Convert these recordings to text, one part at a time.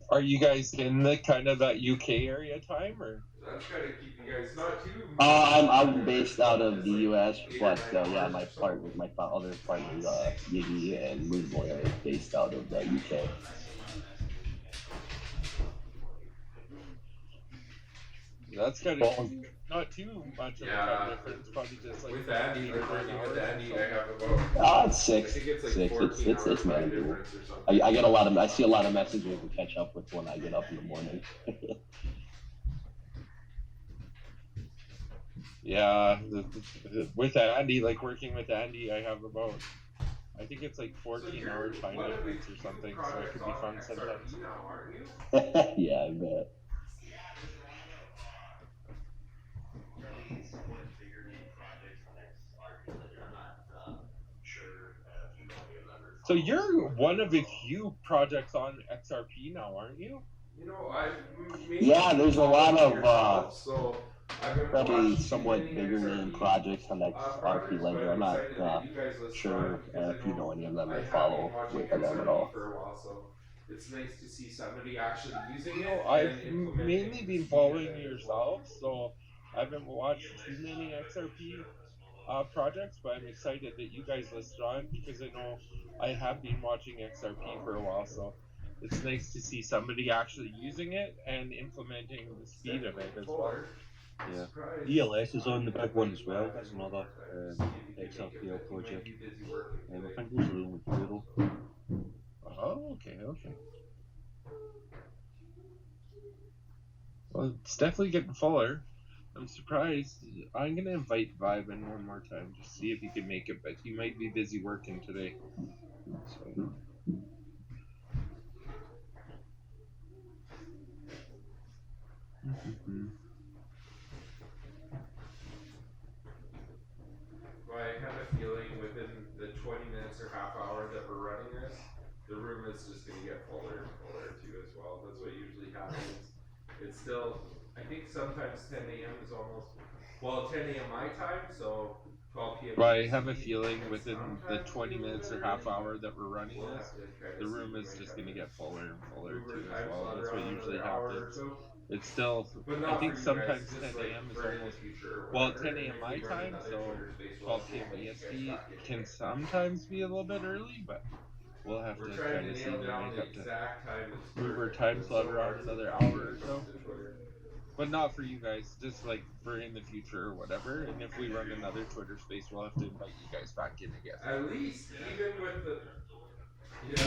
Are you guys in the kind of that UK area time, or? That's gotta keep you guys not too I'm much based out though. of Just the like U.S., 8 or but 9 yeah, hours my or so. partner, other partners, Yiggy and Moonboy, are based out of the UK. That's kind of Well, not too much of a time Yeah, difference. Probably just like with Andy, 8 or 9 working with hours or Andy, I so. have about it's I six, think it's like six. 14 hour It's time manageable. difference or something. I get a lot of, I see a lot of messages to catch up with when I get up in the morning. Yeah, with Andy, like working with Andy, I have about, I think it's like So 14-hour you're time one of the difference or few something, so it projects could be on fun sometimes. XRP now, aren't you? Yeah, I bet. So you're one of the few projects on XRP now, aren't you? You know, I've mainly Yeah, been there's a lot following of yourself, so I haven't probably watched too somewhat many bigger name XRP projects on XRP projects, but Ledger. I'm I'm not excited that you guys listed on sure it because I if you know know any of them I or have been follow watching with them at XRP all. for a while, so it's nice to see somebody actually using You it know, I've and mainly implementing the been speed of following it as well. yourself, so I haven't watched too many XRP projects, but I'm excited that you guys listed on because I know I have been watching XRP for a while, so it's nice to see somebody actually using it and implementing the It's speed of it definitely as well. fuller. Yeah. Surprise. ELS is on the big one as well. Glad That's you one another more time to see if you can make it, XRPL but you might project. be busy working I today. think those are the only two though. Oh, okay. Well, it's definitely getting fuller. I'm surprised. I'm gonna invite Vibe in one more time to see if he can make it, but he might be busy working today. So. Well, I have a feeling within the 20 minutes or half hour that we're running this, the room is just going to get fuller and fuller too as well. That's what usually happens. It's still, I think sometimes 10 a.m. is almost, well, 10 a.m. my time, so 12 p.m. Well, I have a BC feeling can within the sometimes be 20 a little minutes bit or half early, hour but that we're running we'll this, have to kind the of see. room We is might just have going to to get fuller and fuller move our too as time well. slot That's what around usually another hour or happens. so. It's still, But I not for think you guys, sometimes just 10 like a.m. is for in the almost, future or well, whatever. 10 And a.m. if my we run time, another so Twitter space, we'll 12 also p.m. invite you guys EST back in can here. sometimes be a little bit early, but we'll have We're to trying kind to of see. nail We down might the have to exact time that's move our perfect time because it's slot so around hard another sometimes when hour or it comes so. to Twitter. But not for you guys, just like for in the future or whatever. And if we run another Twitter space, we'll have to invite you guys back in again. At least, even with the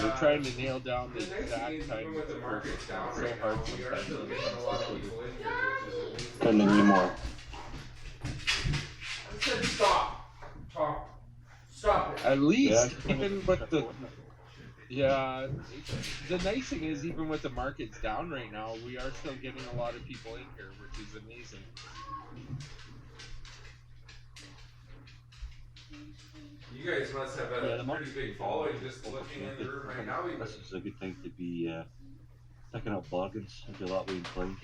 We're trying to nail down the nice thing exact is even time with that's the markets perfect, and down it's so right now, hard we are sometimes still when it getting a comes to lot of Twitter. people in here, which is amazing. Couldn't agree more. I said stop. Talk. Stop it. At least, Yeah, even with the the nice thing is even with the markets down right now, we are still getting a lot of people in here, which is amazing. You guys must have a pretty big following just looking in the room right now. Even. This is a good time to be picking up bargains if you're that way inclined.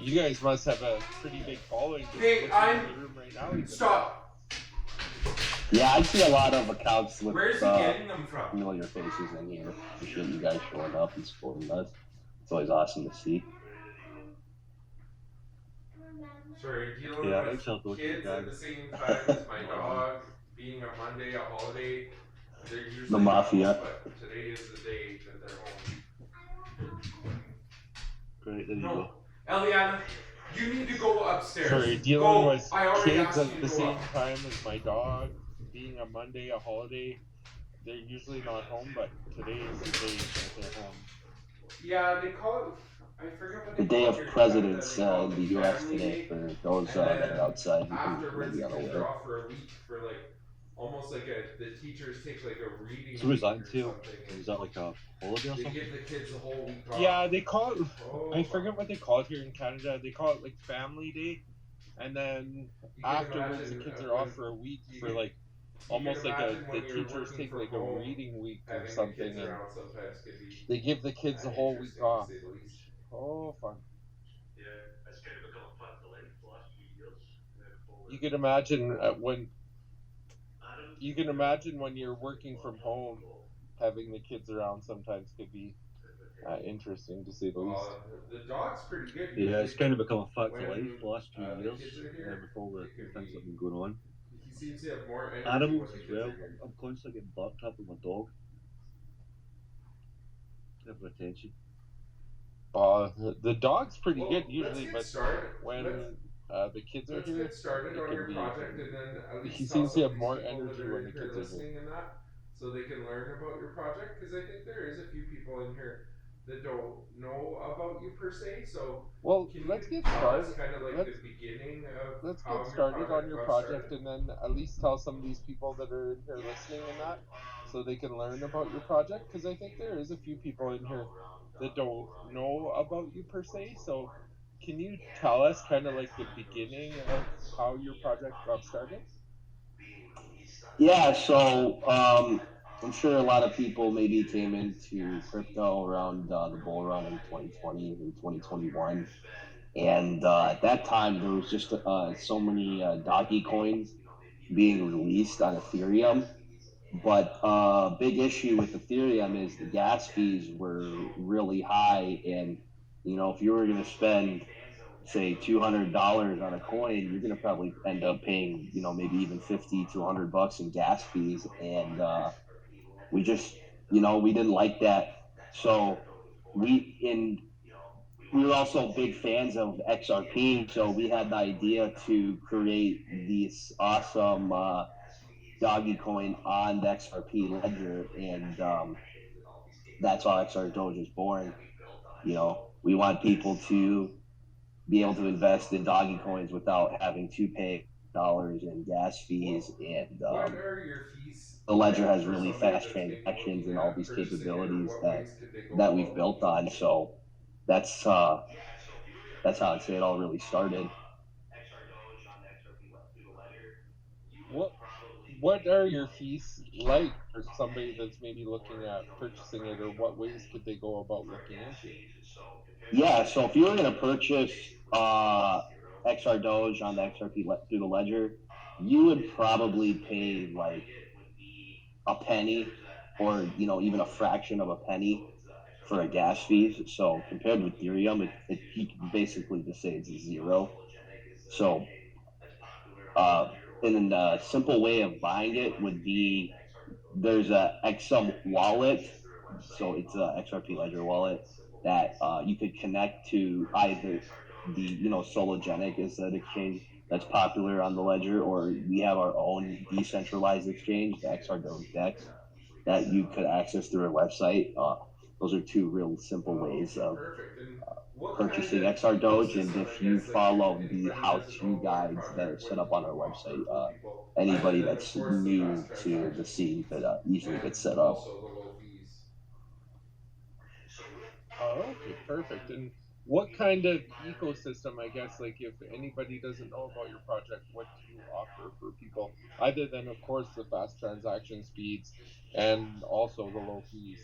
You guys must have a pretty big following just Hey, looking in the room right now. Even. Stop. Yeah, I see a lot of accounts with Where's he getting them from? familiar faces in here. Appreciate you guys showing up and supporting us. It's always awesome to see. Sorry, dealing Yeah, with XRDoge kids guy. at the same time as my dog, being a Monday, a holiday. They're The usually not mafia. home, but today is the day that they're home. Great, there you go. Eliana, you need to go upstairs. Sorry, dealing with kids at the same time as my dog, being a Monday, a holiday. They're usually not home, but today is the day that they're home. Yeah, they call it. I forget what The they day call of it. presidents in the U.S. Family today Day. for those And that then are outside who afterwards, may the be kids are unaware. off for a week for like almost like the teachers take like a reading. So is that week or entail? something. Is that like a holiday or They something? give the kids the whole week off. Yeah, they call it. Oh, I forget what they call it here in Canada. They call it like Family Day, and then afterwards the kids are off for a week for like almost like the teachers take like a reading week or something, and they give the kids the whole week off. Oh, fun! You can imagine when you can imagine when you're working from home, having the kids around sometimes could be interesting to say the least. The dog's pretty good. Yeah, it's kind of become a fact of when, life the last few the years kids are here, with all the it could things be- that have been going on. He seems to have more energy Animals when the as kids well. are here. I'm constantly getting barked at with my dog. Never attention. The dog's pretty Well, good usually, let's get but started. when the kids are Let's here, get started it on can your be. project, and then at least He tell seems some to of have these more people energy that are when in the here kids are here. listening and that, so they can learn about your project. Because I think there is a few people in here that don't know about you per se. So Well, can let's you get tell started. us kind of like Let's the beginning of let's how get your started on project your got project, started? and then at least tell some of these people that are in here listening and that, so they can learn about your project. Because I think there is a few people in here that don't know about you per se. So, can you tell us kind of like the beginning of how your project got started? Yeah, so I'm sure a lot of people maybe came into crypto around the bull run in 2020 and 2021. And at that time, there was just so many doggy coins being released on Ethereum. But big issue with Ethereum is the gas fees were really high. And, if you were going to spend, say, $200 on a coin, you're going to probably end up paying, maybe even 50 to $100 in gas fees. And we just, we didn't like that. So we were also big fans of XRP, so we had the idea to create this awesome doggy coin on the XRP ledger, and that's how XRDoge is born. We want people to be able to invest in doggy coins without having to pay dollars in gas fees, and What are your fees? the ledger has for really somebody fast that's maybe transactions looking and all at these purchasing it, or capabilities what that ways could they go that we've about built on. So that's how I'd say it all really started. What are your fees like for somebody that's maybe looking at purchasing it, or what ways could they go about looking into it? Yeah, so if you were going to purchase XRDoge on the XRP through the ledger, you would probably pay like a penny, or even a fraction of a penny for a gas fees. So compared with Ethereum, you can basically just say it's zero. So and then the simple way of buying it would be, there's a XM wallet, so it's a XRP ledger wallet that you could connect to either the Sologenic is an exchange that's popular on the ledger, or we have our own decentralized exchange, the XRDoge Dex, that you could access through our website. Those are two real simple ways of purchasing XRDoge, and if you follow the how-to guides that are set up on our website, anybody that's new to the scene could easily get set up. Also the low fees. Oh, okay, perfect. And what kind of ecosystem, I guess, like if anybody doesn't know about your project, what do you offer for people, other than, of course, the fast transaction speeds and also the low fees?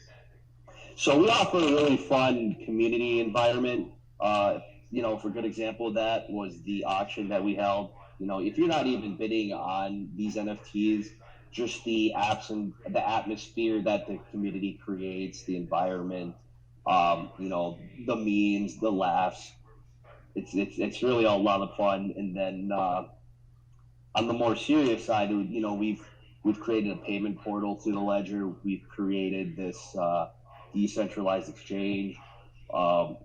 So we offer a really fun community environment. For a good example of that was the auction that we held. If you're not even bidding on these NFTs, just the apps and the atmosphere that the community creates, the environment, the memes, the laughs. It's really a lot of fun. And then on the more serious side, we've created a payment portal to the ledger. We've created this decentralized exchange.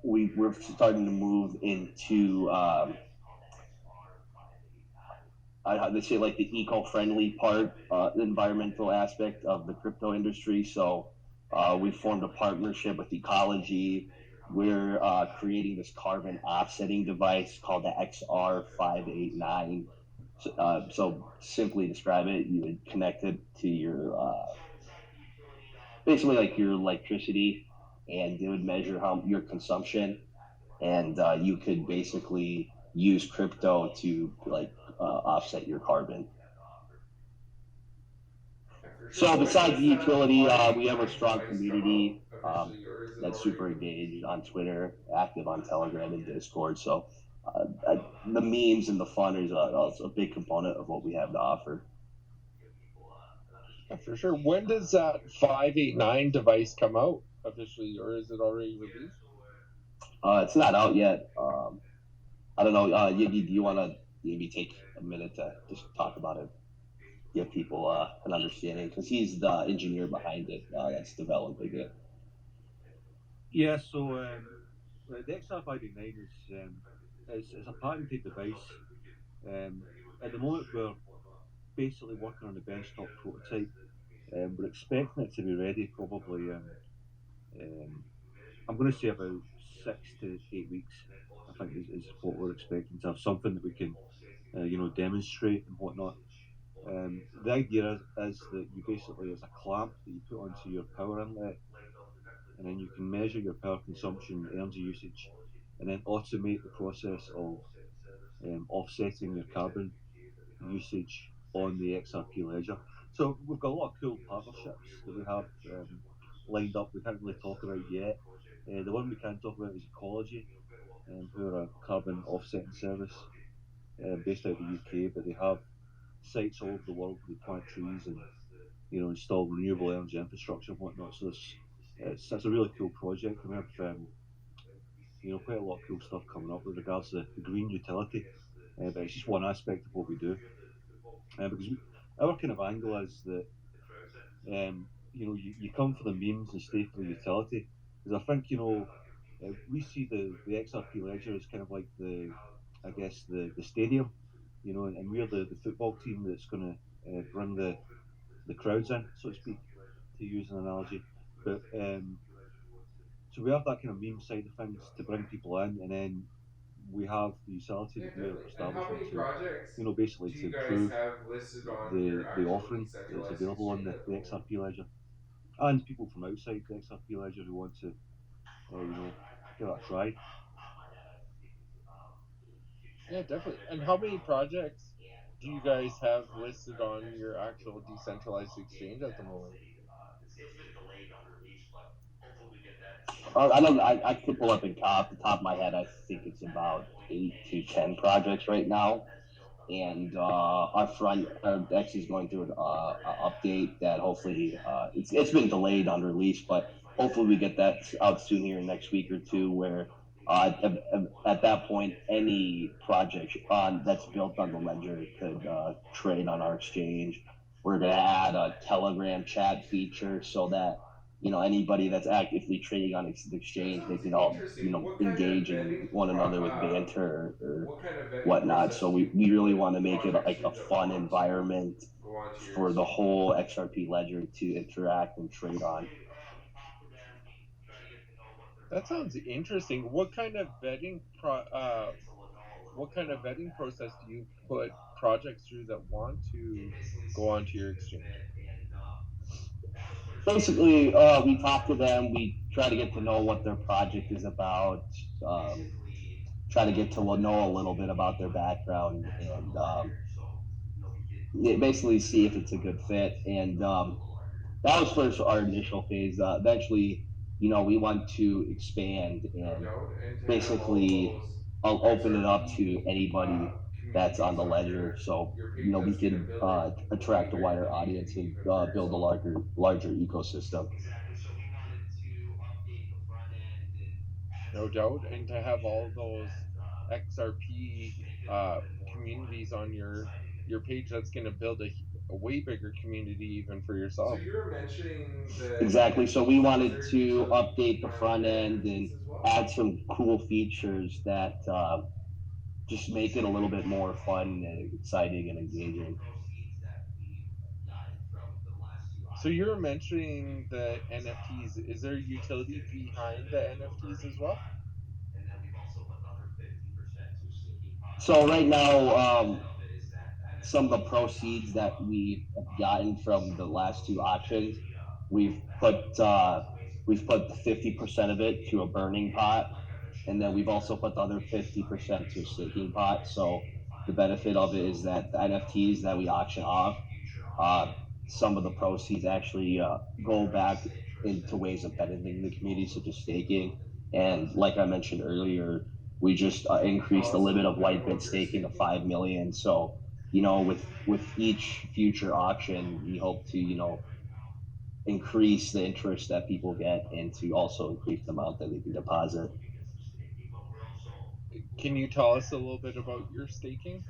We're starting to move into let's say like the eco-friendly part, the environmental aspect of the crypto industry. So we formed a partnership with Ecology. We're creating this carbon offsetting device called the XR589. So simply describe it, you would connect it to your basically like your electricity, and it would measure your consumption, and you could basically use crypto to offset your carbon. So besides the utility, we have a strong community that's super engaged on Twitter, active on Telegram and Discord. So the memes and the fun is a big component of what we have to offer. Yeah, for sure. When does that 589 device come out officially, or is it already released? It's not out yet. I don't know. Yiggy, do you want to maybe take a minute to just talk about it, give people an understanding? Because he's the engineer behind it that's developing it. Yeah, so the XR589 is a patented device. At the moment, we're basically working on the Benchtop Prototype. We're expecting it to be ready probably I'm going to say about 6 to 8 weeks. I think is what we're expecting to have something that we can, demonstrate and whatnot. The idea is that you basically, as a clamp that you put onto your power inlet, and then you can measure your power consumption, energy usage, and then automate the process of offsetting your carbon usage on the XRP ledger. So we've got a lot of cool partnerships that we have lined up. We can't really talk about yet. The one we can talk about is Ecology, who are a carbon offsetting service based out of the UK, but they have sites all over the world where they plant trees and install renewable energy infrastructure and whatnot. So it's a really cool project, and we have quite a lot of cool stuff coming up with regards to the green utility. But it's just one aspect of what we do, because our kind of angle is that you come for the memes and stay for the utility. Because I think we see the XRP ledger as kind of like I guess the stadium, and we're the football team that's going to bring the crowds in, so to speak, to use an analogy. But so we have that kind of meme side of things to bring people in, and then we have the utility Yeah, that we're definitely. And how establishing many to, projects basically do to you guys improve have listed on your the actual offering that's decentralized available on exchange the, at the the moment? XRP ledger, and people from outside the XRP ledger who want to, give that a try. Yeah, definitely. And how many projects do you guys have listed on your actual decentralized exchange at the moment? I don't. I could pull up and off the top of my head. I think it's about 8 to 10 projects right now. And our front actually is going through an update that hopefully it's been delayed on release, but hopefully we get that out soon here next week or two. Where at that point, any project that's built on the ledger could trade on our exchange. We're gonna add a Telegram chat feature so that anybody that's actively trading on the That exchange, they sounds can all interesting. What kind of engaging one another with banter or what kind of vetting whatnot. process So do you we really put want to make it projects like through a that fun want to environment go onto your for the exchange? whole XRP ledger to interact and trade on. That sounds interesting. What kind of vetting process do you put projects through that want to go onto your exchange? Basically, we talk to them. We try to get to know what their project is about. Um, Try to get to know a little bit about their background and basically see if it's a good fit. And that was first our initial phase. Eventually, we want to expand No and doubt. And to have all of basically those I'll open it up XRP to anybody that's on communities the on ledger. So your page, we that's going to can build a way attract a bigger wider audience community and even for build a yourself. larger ecosystem. No doubt, and to have all those XRP communities on your page, that's going to build a way bigger community even for So yourself. you were mentioning the Exactly. So we NFTs. Is wanted there to utility update the behind front the end and NFTs as well? add some cool features that just make it a little bit more fun and exciting and engaging. So you were mentioning the NFTs. Is there utility behind the NFTs as well? So right now, some of the proceeds that we have gotten from the last two auctions, we've put uh, we've put 50% of it to a burning pot, and then we've also put the other 50% to a staking pot. So the benefit of it is that the NFTs that we auction off, uh, some of the proceeds actually go back into ways of benefiting the community, such as staking. And like I mentioned earlier, we just increased the limit Awesome. of I don't white know bit if you're staking to staking. 5 million. So with each future auction, we hope to increase the interest that people get and to also increase the amount that they can deposit. Can you tell us a little bit about your staking?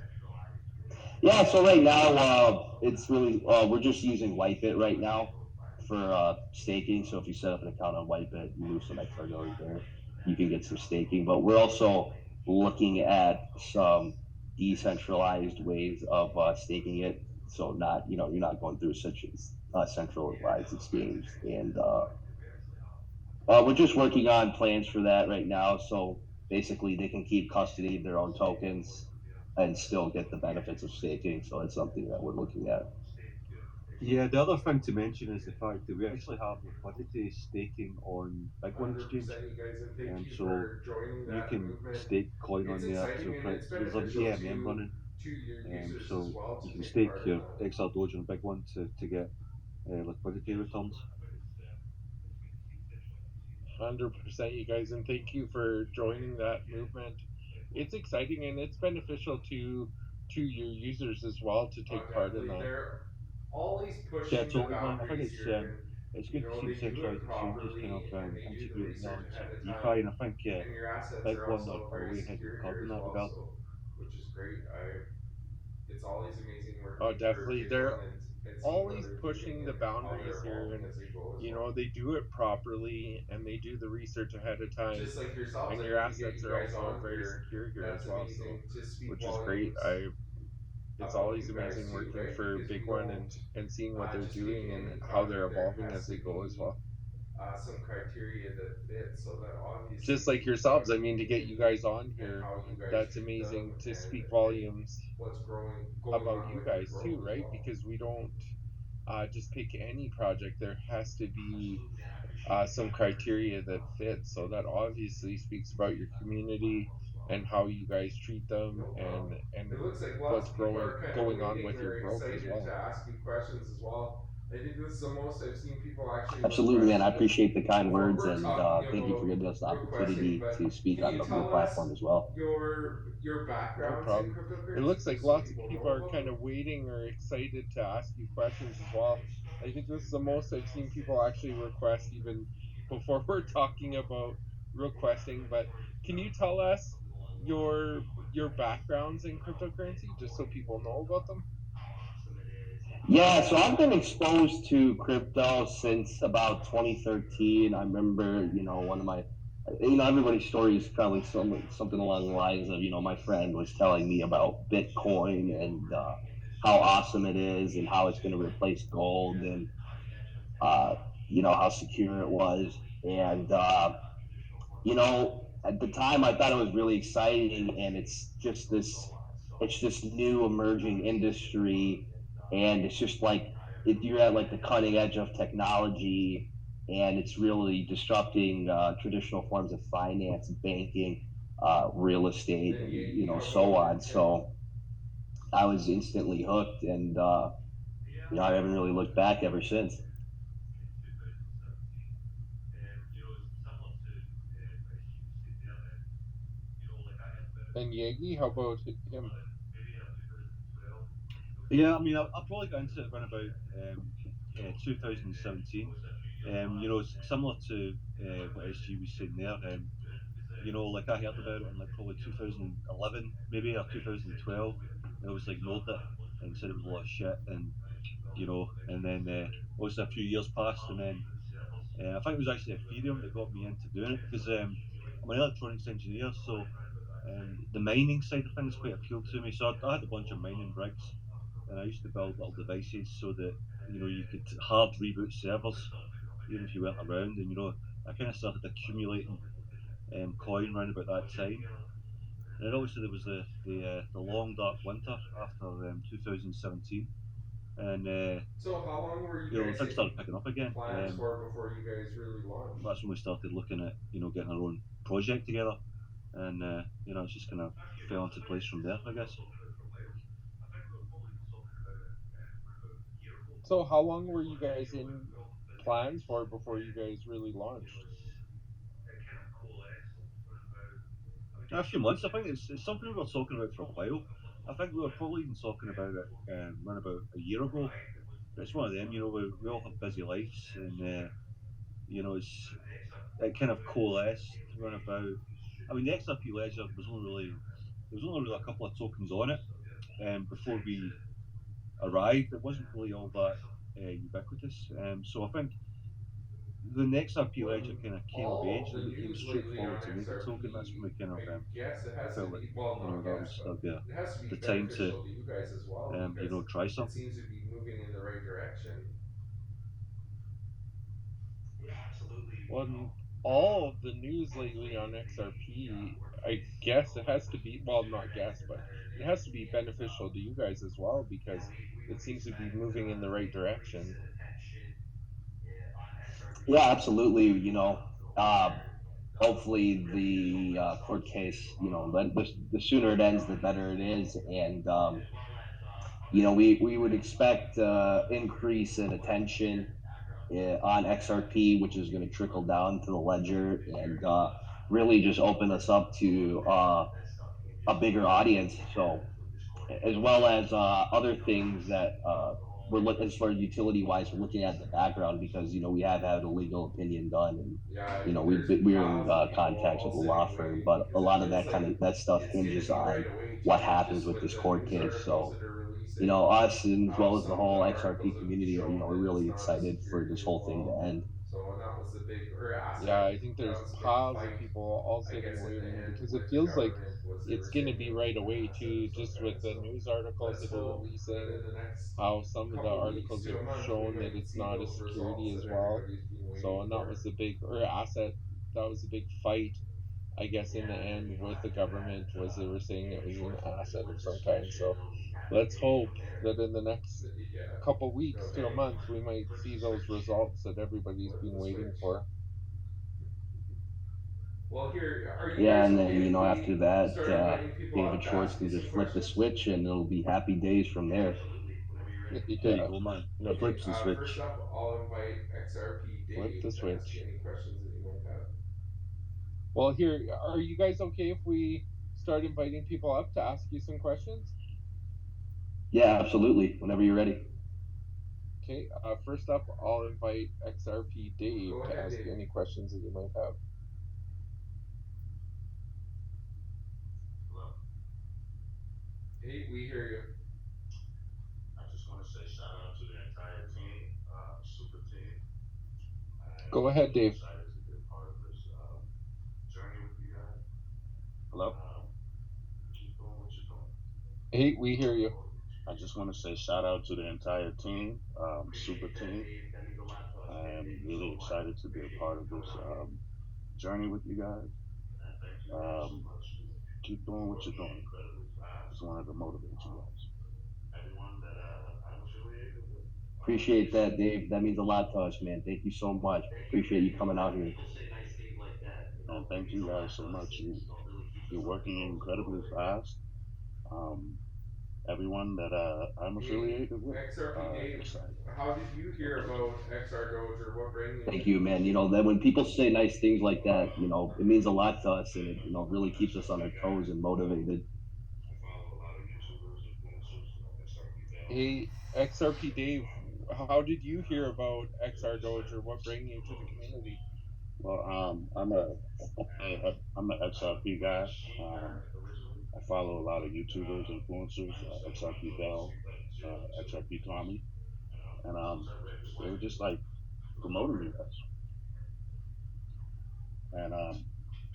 Yeah, so right now it's really we're just using Whitebit right now for staking. So if you set up an account on Whitebit, you move some XRDoge there, you can get some staking. But we're also looking at some decentralized ways of staking it. So not you're not going through such a centralized exchange, and we're just working on plans for that right now. So basically, they can keep custody of their own tokens and still get the benefits of staking. So it's something that we're looking at. Yeah, the other thing to mention is the fact that we actually have liquidity staking on BigONE exchange, 100% you guys, and thank you so for joining you that can movement. stake coin on It's there. exciting and it's There's an beneficial AMM running, to your users as so well you to can take stake part in your that. XRDoge on BigONE to get liquidity returns. 100%, you guys, and thank you for joining that movement. It's exciting and it's beneficial to your users as well to Oh, take part in definitely. that. They're always Yeah, pushing the totally, man. I think boundaries here, and it's you good to know see they the do it centralized exchanges kind of properly and they do the integrating now research into ahead of DeFi, time, and I think and your assets are BigONE also are very way ahead of the secure curve here in as that well. regard. So, which is great. It's always amazing Oh, working for definitely. They're BigONE and seeing what always they're doing pushing the and how boundaries they're here, evolving and as they go as well. they do it properly and they do the research ahead of time, Just like yourselves, and I your mean, to get assets you are guys also on very here, secure here as that's well. So, amazing to speak which is great. volumes It's about always you guys amazing too, working right? for Because Big we One know and seeing what they're just taking doing and any how they're project, there evolving has as to they go as be well. some criteria that fits, so that obviously Just like speaks yourselves, about I your mean, to get you community guys on and here, how you guys that's treat them amazing to and speak volumes what's going about on you with your guys growth too, as right? well. Because we don't just pick any project. There has to be some criteria that fits. So that obviously speaks about your community and how you guys treat them No problem. and It looks like lots what's of people are kind of going on waiting. with your They're growth as excited to well. ask you questions as well. I think this is the most I've seen people actually Absolutely, man. request I even appreciate the kind before words, we're and talking thank you for about giving us the requesting. opportunity But to speak can on you your tell us platform as well. your No backgrounds in problem. It cryptocurrency looks like just so lots of people people know are about kind them? of waiting or excited to ask you questions as well. I think this is the most I've seen people actually request even before we're talking about requesting. But can you tell us your your backgrounds in cryptocurrency just so people know about them? Yeah, so I've been exposed to crypto since about 2013. I remember, one of my, everybody's story is probably something along the lines of, my friend was telling me about Bitcoin and how awesome it is and how it's going to replace gold and, uh, how secure it was. And, at the time I thought it was really exciting, and it's this new emerging industry, and it's just like if you're at like the cutting edge of technology, and it's really disrupting traditional forms of finance, banking, real estate, Then and Yankee, how so about you, on. Tim? So I was instantly hooked, and I haven't really looked back ever since. And Yagi, how about him? Yeah, I mean, I probably got into it around about 2017. It's similar to what SG was saying there. Like I heard about it in like probably 2011, maybe, or 2012. I was like ignored it and said it was a lot of shit, and then obviously a few years passed, and then I think it was actually Ethereum that got me into doing it because I'm an electronics engineer, so the mining side of things quite appealed to me. So I had a bunch of mining rigs, and I used to build little devices so that you could hard reboot servers even if you weren't around, and I kind of started accumulating coin around about that time. And then obviously there was the long dark winter after 2017, and So how long were you things guys started picking up again. plans for before you guys really launched? That's when we started looking at getting our own project together, and it's just kind of fell into place from there, I guess. So how long were you guys in plans for before you guys really launched? A few months, I think it's something we were talking about for a while. I think we were probably even talking about it around about a year ago. But it's one of them, we all have busy lives, and it kind of coalesced around about. I mean, the XRP ledger there was only really a couple of tokens on it before we arrived. It wasn't really all that ubiquitous. So I think the next RP Well, ledger in kind of came of all age and the it became news lately straightforward on to make a token. That's XRP, when we kind of I guess it has to felt like be, well, not guess, that but would be it has to be the time to beneficial to you guys as well because try it something. seems to be moving in the right direction. On all of the news lately on XRP, I guess it has to be, well, not guess, but it has to be beneficial to you guys as well because it seems to be moving in the right direction. Yeah, absolutely. Hopefully the court case, the sooner it ends, the better it is. And, we would expect increase in attention on XRP, which is going to trickle down to the ledger and really just open us up to a bigger audience. So, as well as other things that we're looking as far as utility wise, we're looking at the background because we have had a legal opinion done, and Yeah, we're in piles of people contacts all with the sitting law and firm, waiting but a because it lot of feels like that stuff it's going to hinges be right on away what too, happens just with with this the court news case. articles So that are releasing. us and as well as the Some of the whole XRP articles have community, shown we're that it's really not a excited for this security whole thing law. to end. So, and that was the big, or Yeah, asset. I think That there's was a big piles of fight, people all I sitting guess, in the waiting end because it with the feels like government was they were it's going to saying be it was right an away asset too, of some just with kind. the So news articles let's that are hope that releasing, in the next how some of the couple weeks articles to have a month we shown that might it's see not a those results security that as well. everybody's been So, waiting and that for. was the big, or asset, that was the big fight, I guess, in the end with the government, was they were saying it was an asset of some kind. So let's hope that in the next Yeah. couple weeks to a Okay. month we might see those results that everybody's Flip been the waiting switch. for. Well, here, are you Yeah, guys and okay then if after we that, start inviting people David up to Schwartz ask you can some just flip the questions? switch, and it'll be happy days from there. There you Yeah, go, man. no, Okay, Flips the first switch. up, I'll invite XRP flip Dave the to ask switch. any questions that you might have. Well, here, are you guys okay if we start inviting people up to ask you some questions? Yeah, absolutely. Whenever you're ready. Okay, first up, I'll invite XRP Dave Go to ahead, ask Dave. you any questions that you might have. Hey, we hear you. Go ahead, Dave. Hello. Hey, we hear you. I just want to say shout out to the entire team, super team. I am really excited to be a part of this journey with you guys. Keep doing what you're doing. Just wanted to motivate you guys. Appreciate that, Dave. That means a lot to us, man. Thank you so much. Appreciate you coming out here. And thank you guys so much. You're working incredibly fast. Everyone that I'm Hey, affiliated with, XRP Dave, excited. how did you So hear thank you. about XRDoge, or what bring you Thank to the you, man. community? That when people say nice things like that, it means a lot to us, and it really keeps us on our toes and motivated. Hey, XRP Dave, how did you hear about XRDoge, or what bring you to the community? Well, I'm an XRP guy. I follow a lot of YouTubers, influencers, XRP Bell, XRP Tommy, and they were just like promoting you guys. And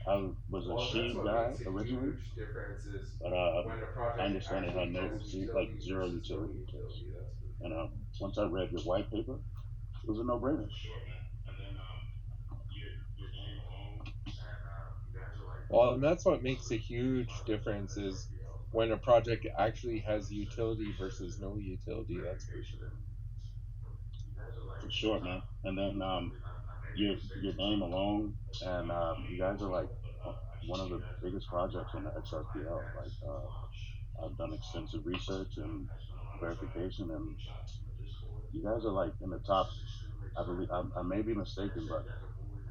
I was a Well, that's Sheet what guy makes a originally, huge difference is but when a I project understand it had actually has like utility zero versus no utility to it. utility. That's for And sure. once I read your white paper, it was a no-brainer. Well, and that's what makes a huge difference is when a project actually has utility versus no utility. That's for sure. For sure, man. And then your name alone, and you guys are like one of the biggest projects on the XRPL. Like I've done extensive research and verification, and you guys are like in the top. I believe I may be mistaken, but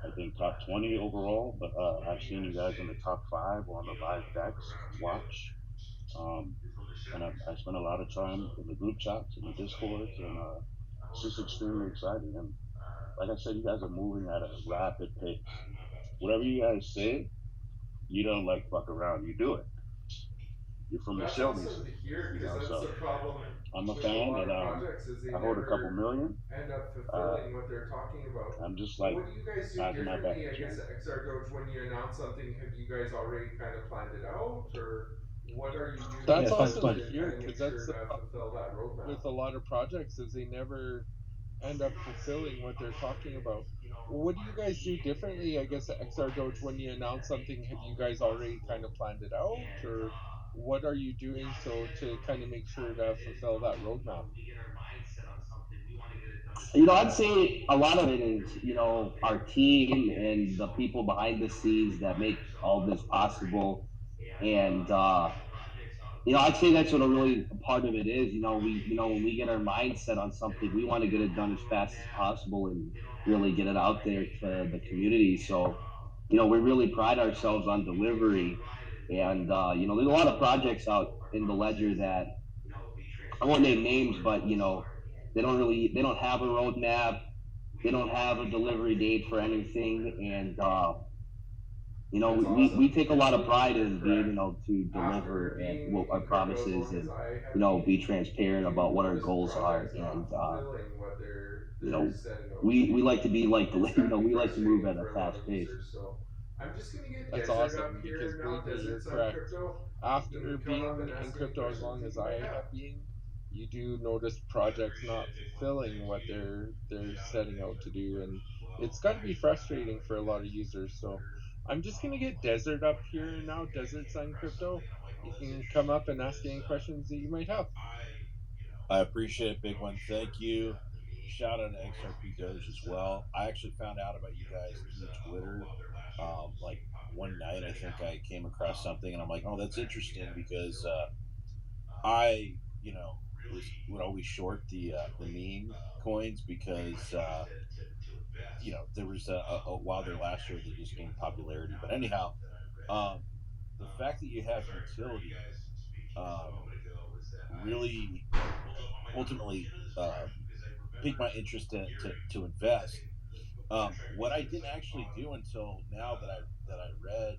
I think top 20 overall. But I've seen you guys in the top 5 on the live decks watch. Um, and I spend a lot of time in the group chats and the discords, and it's just extremely exciting. And like I said, you guys are moving at a rapid pace. Whatever you guys say, you don't like fuck around. You do it. You're from the That's showbiz, awesome to hear you because know. that's So the problem I'm a with a fan, lot and of projects is they I hold a couple never million. end up Uh, fulfilling what they're talking about. I'm just like What do you guys do passing my back differently, I guess, chance. at XRDoge when you announce something? Have you guys already kind of planned it out, or what are you That's Yeah, doing thanks, awesome man. to to hear kind of because make that's sure the to problem fulfill that roadmap? with a lot of projects is they never end up fulfilling what they're talking about. What do you guys do differently? I guess at XR Doge, when you announce something, have you guys already kind of planned it out, or what are you doing so to kind of make sure to fulfill that roadmap? I'd say a lot of it is, our team and the people behind the scenes that make all this possible. And, I'd say that's what a really part of it is. When we get our mindset on something, we want to get it done as fast as possible and really get it out there to the community. So, we really pride ourselves on delivery. And, there's a lot of projects out in the ledger that I won't name names, but, they don't have a roadmap. They don't have a delivery date for anything. And, That's we awesome, take a and lot of believe me, pride you're in being correct. able to deliver After and being what our in crypto as promises long as and, I have been, be transparent you about what our notice goals are. projects And, not fulfilling what you they're know, setting out to we do. like to be like, It's got to be we like to move frustrating at a for a lot fast of pace. users. So I'm just gonna get That's Desert up awesome because here now. believe me, you're Desert Sun correct. Crypto. You After can come up being and in ask any crypto as questions long that as you might I have. have been, you do notice projects not fulfilling what they're setting out to do, and it's got to be frustrating for a lot of users. So I'm just gonna get Desert up here now, Desert Sun Crypto. You can come up and ask any questions that you might have. I appreciate it, Big One. Thank you. Shout out to XRPdoge as well. I actually found out about you guys through Twitter. Like one night, I think I came across something, and I'm like, "Oh, that's interesting," because I, would always short the meme coins because there was a while there last year they just gained popularity. But anyhow, um, the fact that you have utility um, really ultimately piqued my interest to invest. What I didn't actually do until now that I read,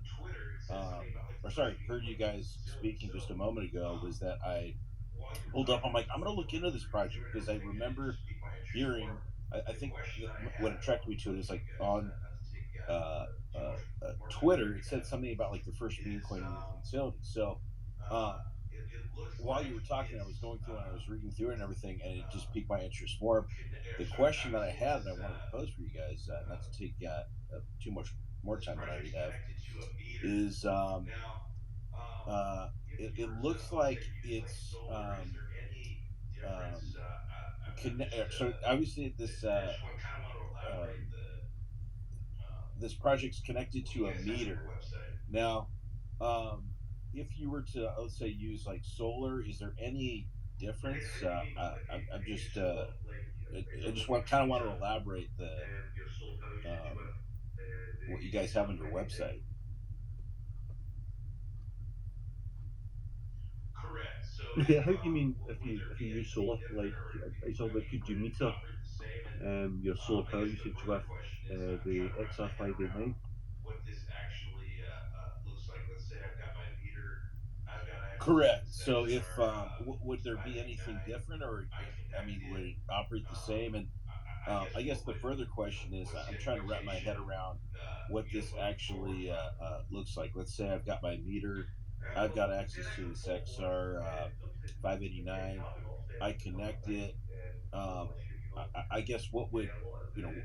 or sorry, heard you guys speaking just a moment ago, was that I pulled up. I'm like, I'm gonna look into this project because I remember hearing. I think what attracted me to it is like on uh, Twitter, it said something about like the first meme coin with utility. So um, while you were talking, I was going through and I was reading through it and everything, and it just piqued my interest more. The question that I had that I wanted to pose for you guys, not to take too much more time than I already have, is it looks like it's so obviously this project's connected to a meter. Now, um, if you were to let's say use like solar, is there any difference? I'm just I just kind of want to elaborate the what you guys have on your website. Yeah, how do you mean if you use solar? Like, it's all about could you meter your solar power usage with the XR589? Correct. So, if would there be anything different, or I mean, would it operate the same? And I guess the further question is, I'm trying to wrap my head around what this actually looks like. Let's say I've got my meter, I've got access to this XR 589. I connect it. I guess what would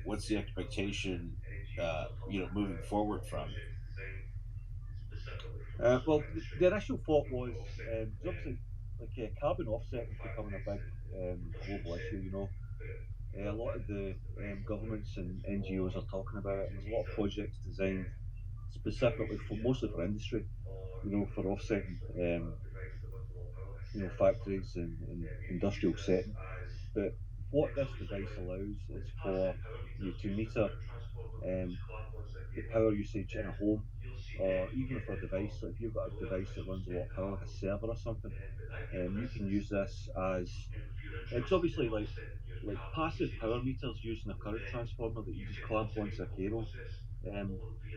what's the expectation moving forward from it? Well, the initial thought was because obviously, like carbon offsetting is becoming a big global issue. A lot of the governments and NGOs are talking about it, and there's a lot of projects designed specifically for mostly for industry. For offsetting, factories and industrial setting. But what this device allows is for you to meter um, the power usage in a home, or even for a device. So if you've got a device that runs a lot of power, like a server or something, you can use this as because obviously like passive power meters using a current transformer that you just clamp onto a cable.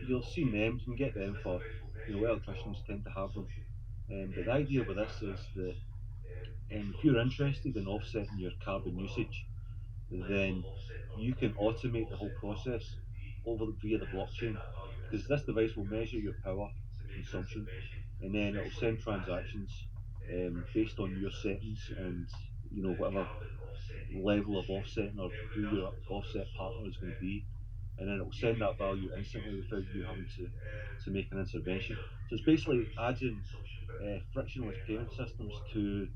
You'll see them. You can get them for electricians tend to have them. But the idea with this is that if you're interested in offsetting your carbon usage, then you can automate the whole process over via the blockchain, because this device will measure your power consumption, and then it will send transactions based on your settings and whatever level of offsetting or who your offset partner is going to be, and then it will send that value instantly without you having to make an intervention. So it's basically adding frictionless payment systems to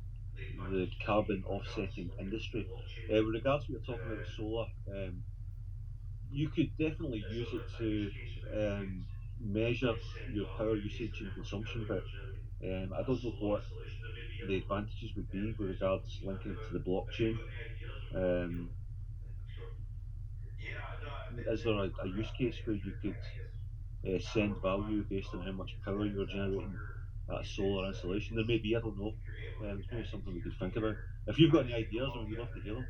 the carbon offsetting industry. With regards to what you're talking about with solar, you could definitely use it to measure your power usage and consumption, but I don't know what the advantages would be with regards linking it to the blockchain. Um, is there a use case where you could send value based on how much power you're generating at a solar installation? There may be, I don't know. It's maybe something we could think about. If you've got any ideas, I mean, we'd love to hear them.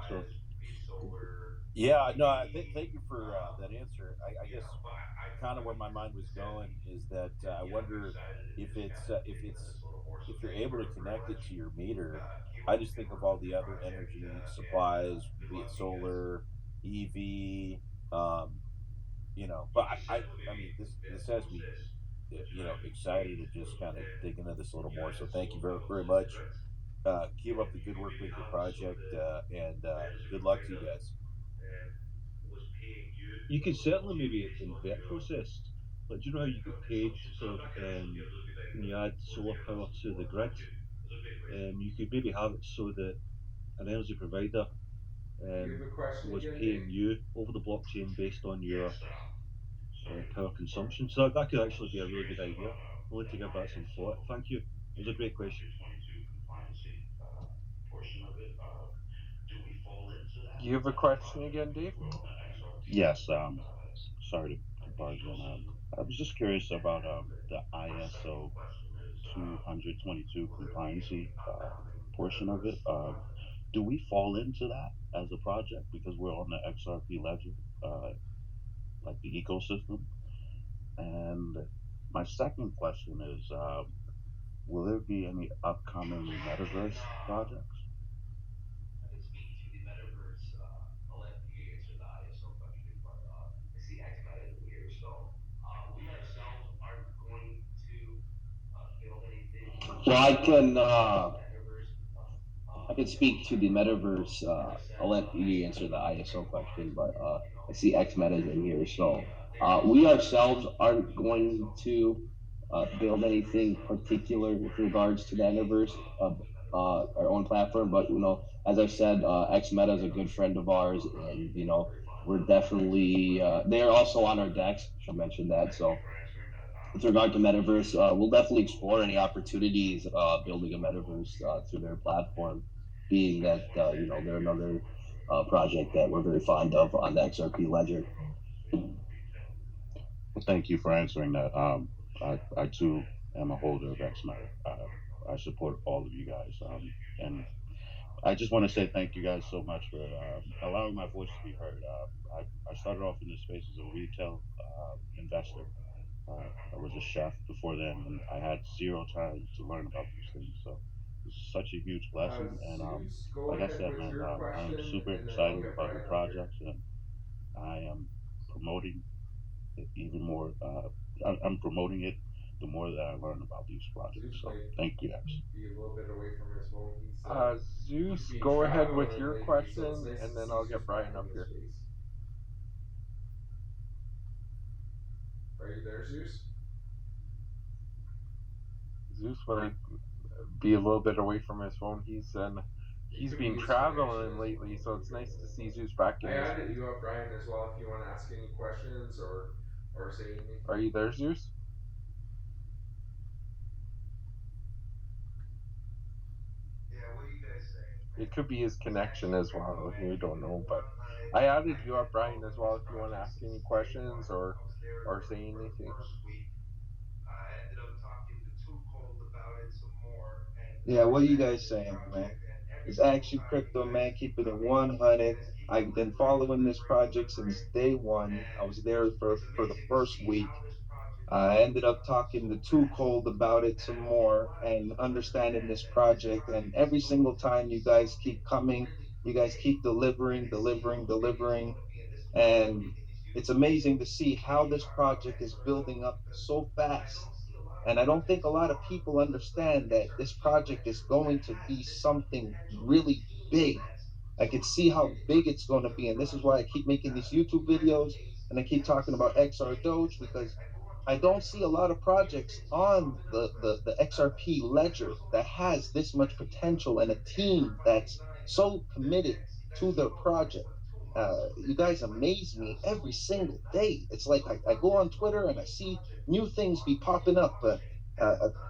So, Yeah, no, thank you for that answer. I guess kind of where my mind was going is that I wonder if you're able to connect it to your meter. I just think of all the other energy supplies, be it solar, EV, um, But I mean, this has me, excited to just kind of dig into this a little more. So thank you very, very much. Keep up the good work with your project, and good luck to you guys. you could certainly maybe invert process. Like, do you know how you get paid for when you add solar power to the grid? You could maybe have it so that an energy provider You have a question was again, Dave? paying you over the blockchain based on your power consumption. So that could actually be a really good idea. I'll need to give that some thought. Thank you. It was a great question. You have a question again, Dave? Yes. Sorry to barge in. I was just curious about the ISO 222 compliancy portion of it. Do we fall into that as a project because we're on the XRP ledger, like the ecosystem? And my second question is, will there be any upcoming metaverse projects? Well, I can speak to the metaverse. I'll let you answer the ISO question, but I see X Meta's in here. So we ourselves aren't going to build anything particular with regards to the metaverse of our own platform. But as I said, X Meta is a good friend of ours, and we're definitely they're also on our decks. I should mention that. So with regard to metaverse, we'll definitely explore any opportunities building a metaverse through their platform, being that they're another project that we're very fond of on the XRP ledger. Well, thank you for answering that. I too am a holder of X Meta. I support all of you guys, and I just want to say thank you guys so much for allowing my voice to be heard. I started off in this space as a retail investor. I was a chef before then, and I had zero time to learn about these things. So it's such a huge blessing. And Zeus, go like I ahead said, with man, your I am question, super and then I'll excited get about Brian your up here. projects, and I am promoting it even more. I'm promoting it the more that I learn about these projects. Zeus So might thank you guys. be a little bit away from his phone. He's Zeus, been go ahead with traveling your lately, so it's question, nice to and then see I'll Zeus get back Brian in up the here. space. Are you there, Zeus? Zeus might be a little bit away from his phone. He's It could be been his connection traveling as lately, well. so it's nice to see Zeus back I in this. added you up, Brian, as well. If you want to ask any questions or say anything. Are you there, Zeus? It could be his connection as well. You don't know, but I added you up, Brian, as well. If you want to ask any questions or say anything. Yeah, what are you guys saying, man? It's Action Crypto, man, keeping it 100. I've been following this project since day one. I was there for the first week. I ended up talking to Too Cold about it some more and understanding this project. And every single time you guys keep coming, you guys keep delivering, delivering, delivering. And it's amazing to see how this project is building up so fast. And I don't think a lot of people understand that this project is going to be something really big. I can see how big it's going to be. And this is why I keep making these YouTube videos and I keep talking about XRDoge because I don't see a lot of projects on the XRP ledger that has this much potential and a team that's so committed to the project. You guys amaze me every single day. It's like I go on Twitter and I see new things be popping up.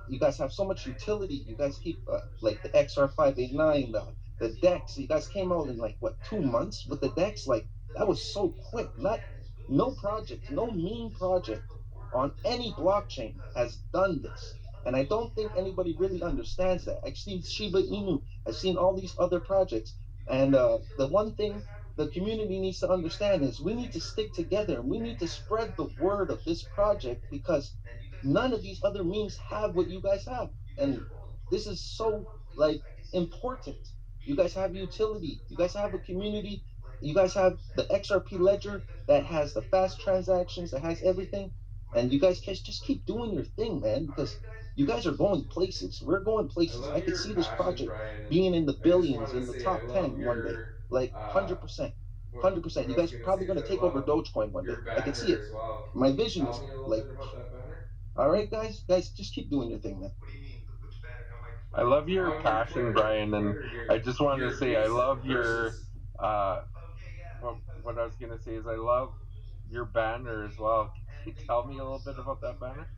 You guys have so much utility. You guys keep like the XR589, the decks. You guys came out in like what 2 months with the decks? Like that was so quick. Not no project, no meme project on any blockchain has done this. And I don't think anybody really understands that. I've seen Shiba Inu, I've seen all these other projects. And the one thing the community needs to understand is we need to stick together and we need to spread the word of this project because none of these other memes have what you guys have. And this is so like important. You guys have utility, you guys have a community, you guys have the XRP ledger that has the fast transactions, that has everything. And you guys just keep doing your thing, man, because you guys are going places. We're going I places. I love could your see this passion, project Brian, and being in the I just billions, want to in the say I top love 10 one day, your like 100%. what 100%. I You was guys gonna say probably is going to I take over love Dogecoin one day. your I can see banner it. as well. Can My you vision tell is me a little like, bit about that banner? all right, guys, just keep doing your thing, man. I love your On your passion, Twitter, Brian, and I just wanted to your say I base love your versus. uh what I was gonna say is I love your banner as well. Can you tell me a little bit about that banner?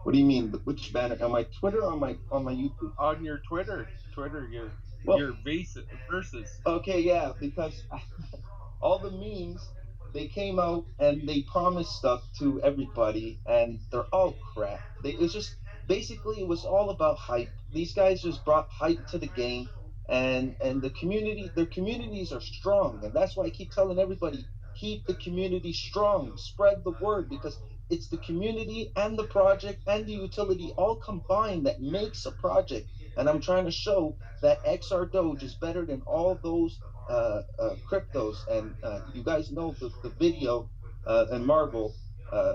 What do you mean? Which banner? On my Twitter or on my YouTube? On your Twitter, Well, your verses. okay, yeah, because all the memes they came out and they promised stuff to everybody and they're all crap. It's just basically it was all about hype. These guys just brought hype to the game and the community their communities are strong and that's why I keep telling everybody keep the community strong, spread the word because it's the community and the project and the utility all combined that makes a project. And I'm trying to show that XRDoge is better than all those cryptos. And you guys know the video in Marvel. Uh,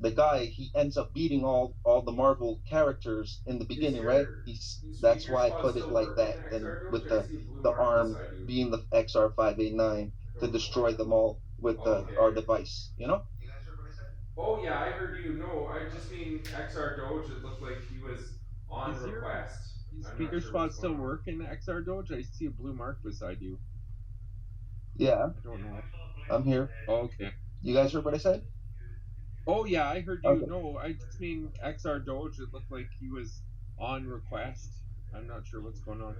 the guy he ends up beating all the Marvel characters in the Is beginning, right? your He's That's speaker why I spot put it still like working that. in And XRDoge? with I see a blue the mark arm beside you. being the XR589 to destroy them all with our Okay. device. You know? Oh yeah, I heard you. No, I just mean XRDoge. It looked like he was on Is your request. I'm not speaker sure what's spot going still on. working, XRDoge? I see a blue mark beside you. Yeah, I don't know. I'm here. Oh, okay. You guys heard what I said? Oh yeah, I heard you. Okay. No, I just mean XRDoge. It looked like he was on request. I'm not sure what's going on.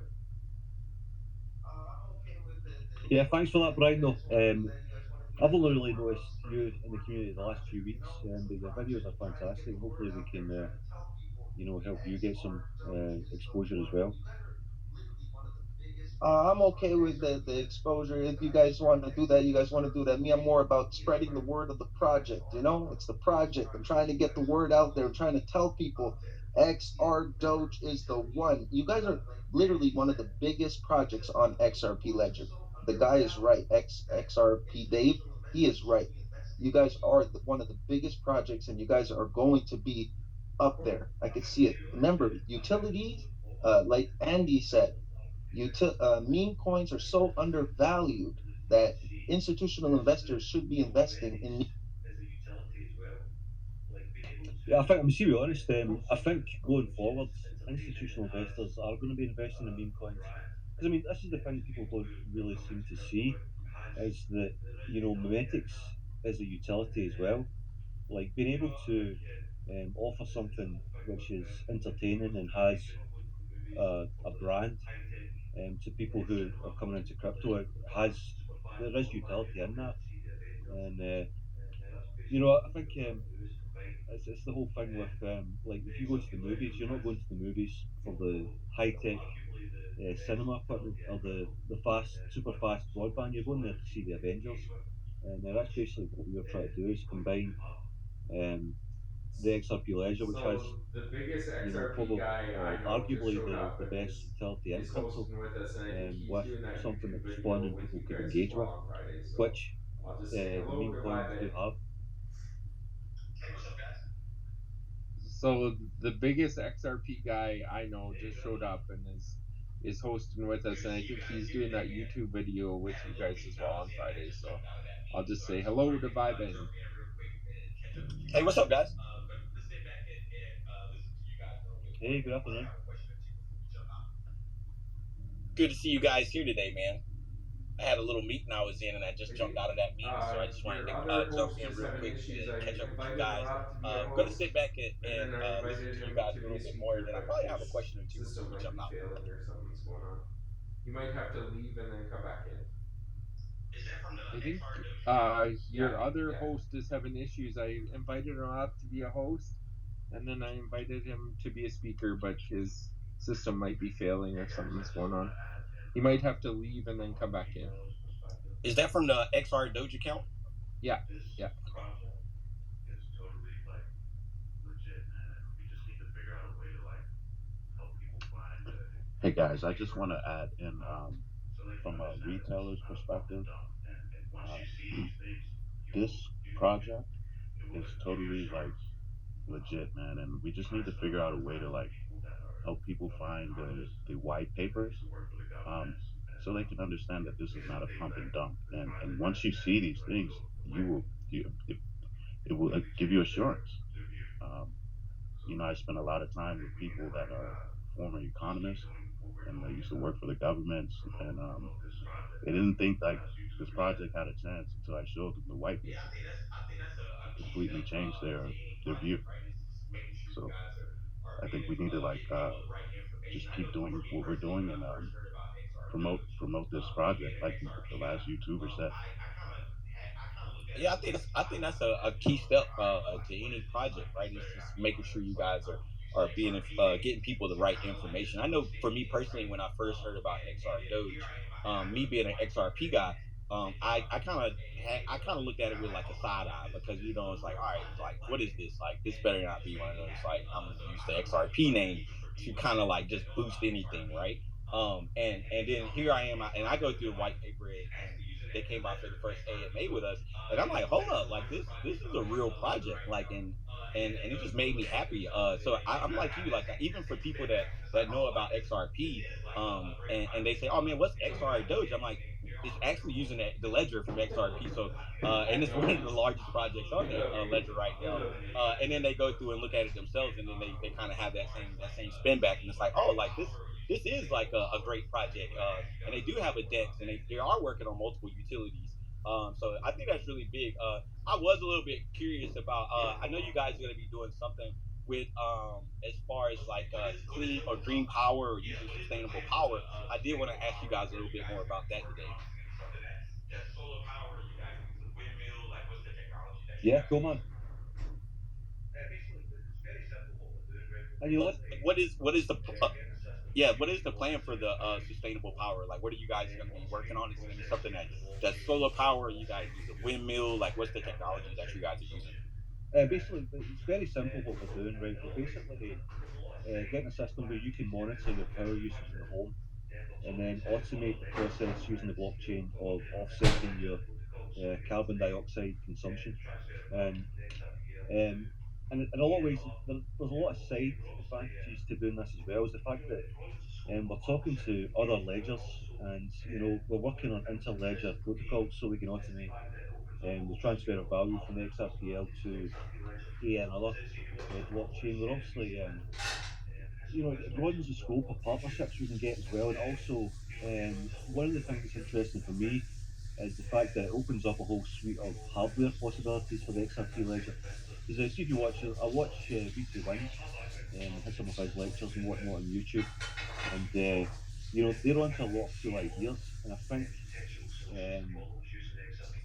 Yeah, thanks for that, Brian. Though I've only really noticed you in the community the last few weeks, but your videos are fantastic. Hopefully, we can help you get some exposure as well. I'm okay with the exposure. If you guys want to do that, you guys want to do that. Me, I'm more about spreading the word of the project. You know, it's the project. I'm trying to get the word out there. I'm trying to tell people XR Doge is the one. You guys are literally one of the biggest projects on XRP Ledger. The guy is right. XRP Dave, he is right. You guys are one of the biggest projects, and you guys are going to be up there. I can see it. Remember, utilities, like Andy said meme coins are so undervalued that institutional investors should be investing in. Yeah, I think I'm to be honest. I think going forward, institutional investors are going to be investing in meme coins because I mean this is the thing people don't really seem to see is that memetics is a utility as well. Like being able to offer something which is entertaining and has a brand to people who are coming into crypto. There is utility in that, and I think it's the whole thing with like if you go to the movies, you're not going to the movies for the high tech cinema equipment or the super fast broadband. You're going there to see the Avengers, and that's basically what we were trying to do is combine um, the XRP ledger, which has So the biggest XRP probably guy I know just arguably showed up the and best utility in he's crypto, hosting with us, and I think he's with doing that something YouTube that's fun video and with people you could guys as engage with, well on Friday. So which I'll just say the hello, meme goodbye, coins do Ben. have. So the biggest XRP guy I know just showed up and is hosting with us, and I think he's doing that YouTube video with you guys as well on Friday. So I'll just say hello to Viben. Hey, what's up, guys? Hey, good afternoon. Good to see you guys here today, man. I had a little meeting I was in, and I just jumped out of that meeting, so I just wanted Your to other jump host in is real having quick issues. to I catch up with you invited guys. Rob to be our Going to host, sit back and then I listen invited to you him guys to a be a little bit more, and speaker, then I but probably have a his question or two before system we might jump be out. failing or something's going on. You might have to leave and then come back in. I think your other host is having issues. I invited him up to be a host, and then I invited him to be a speaker, but his system might be failing or something's going on. He might have to leave and then come back in. Is that from the XRDoge account? Yeah. Hey guys, I just want to add in from a retailer's perspective, this project is totally like legit, man, and we just need to figure out a way to like help people find the white papers, so they can understand that this is not a pump and dump. And once you see these things, it will give you assurance. I spend a lot of time with people that are former economists and they used to work for the governments, and they didn't think like this project had a chance until I showed them the white paper. It completely changed their view. So I think we need to like just keep doing what we're doing and promote this project like the last YouTuber said. Yeah, I think that's a key step to any project, right? It's just making sure you guys are being getting people the right information. I know for me personally, when I first heard about XRDoge, me being an XRP guy, I kind of looked at it with like a side eye because it's like, all right, like what is this? Like this better not be one of those like I'm gonna use the XRP name to kind of like just boost anything, right? And then here I am, and I go through the white paper, and they came out for the first AMA with us, and I'm like, hold up, like this is a real project, like and it just made me happy. So I'm like you, like even for people that know about XRP, and they say, oh man, what's XRDoge? I'm like, it's actually using the ledger from XRP. So and it's one of the largest projects on the ledger right now. And then they go through and look at it themselves, and then they kind of have that same spin back, and it's like, oh, like this is like a great project. And they do have a DEX, and they are working on multiple utilities. So I think that's really big. I was a little bit curious about. I know you guys are going to be doing something with as far as like clean or green power or using sustainable power. I did want to ask you guys a little bit more about that today. Yeah, cool, man. And What is the what is the plan for the sustainable power? Like, what are you guys going to be working on? Is it going to be something that's solar power? Or you guys use a windmill? Like, what's the technology that you guys are using? Basically, it's very simple what we're doing, right? We're basically getting a system where you can monitor your power usage in the home and then automate the process using the blockchain of offsetting your carbon dioxide consumption. And and in a lot of ways, there's a lot of side advantages to doing this as well. Is the fact that we're talking to other ledgers, and we're working on interledger protocols so we can automate the transfer of value from the XRPL to another blockchain. We're obviously it broadens the scope of partnerships we can get as well, and also one of the things that's interesting for me is the fact that it opens up a whole suite of hardware possibilities for the XRP ledger. Because if you watch, I watch V2 Wins, had some of his lectures and whatnot on YouTube, and they're onto a lot of cool ideas, and I think um,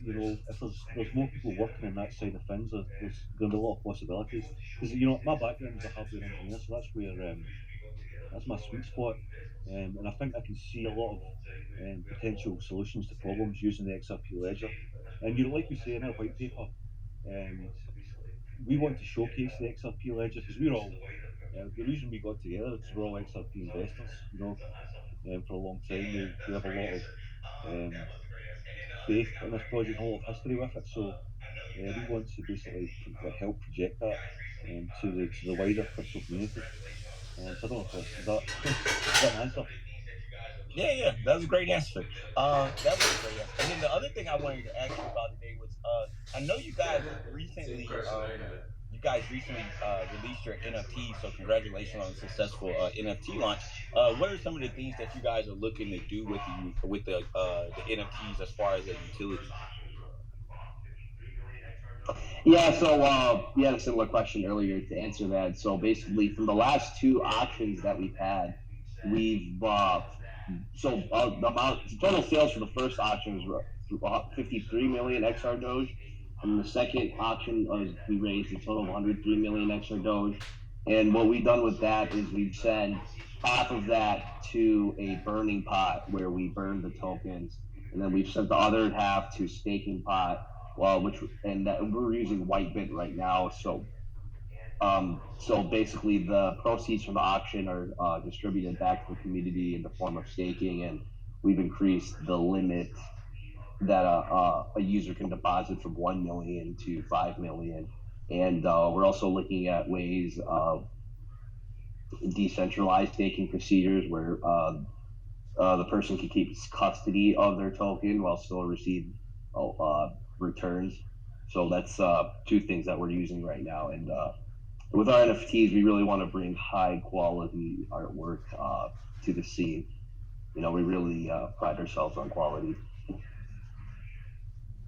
if there's more people working on that side of things, there's going to be a lot of possibilities. Because my background is a hardware engineer, so that's where that's my sweet spot, and I think I can see a lot of potential solutions to problems using the XRP ledger. And like we say in our white paper, um, we want to showcase the XRP ledger because we're all the reason we got together is because we're all XRP investors. For a long time we have a lot of faith in this project, a lot of history with it. So we want to basically help project that to the wider crypto community. So I don't know if that is that an answer. Yeah, that was a great answer. That was a great answer. And then the other thing I wanted to ask you about today was, I know you guys Same recently, question I had. released your NFT. So congratulations on a successful NFT launch. What are some of the things that you guys are looking to do with the NFTs as far as a utility? Yeah, so you had a similar question earlier to answer that. So basically, from the last two auctions that we've had, we've the total sales for the first auction was 53 million XRDoge, and the second auction was we raised a total of 103 million XRDoge. And what we've done with that is we've sent half of that to a burning pot where we burn the tokens, and then we've sent the other half to staking pot. Well, we're using Whitebit right now, so basically, the proceeds from the auction are distributed back to the community in the form of staking, and we've increased the limit that a user can deposit from 1 million to 5 million, and we're also looking at ways of decentralized staking procedures where the person can keep custody of their token while still receive returns. So that's two things that we're using right now, and with our NFTs, we really want to bring high quality artwork to the scene. We really pride ourselves on quality.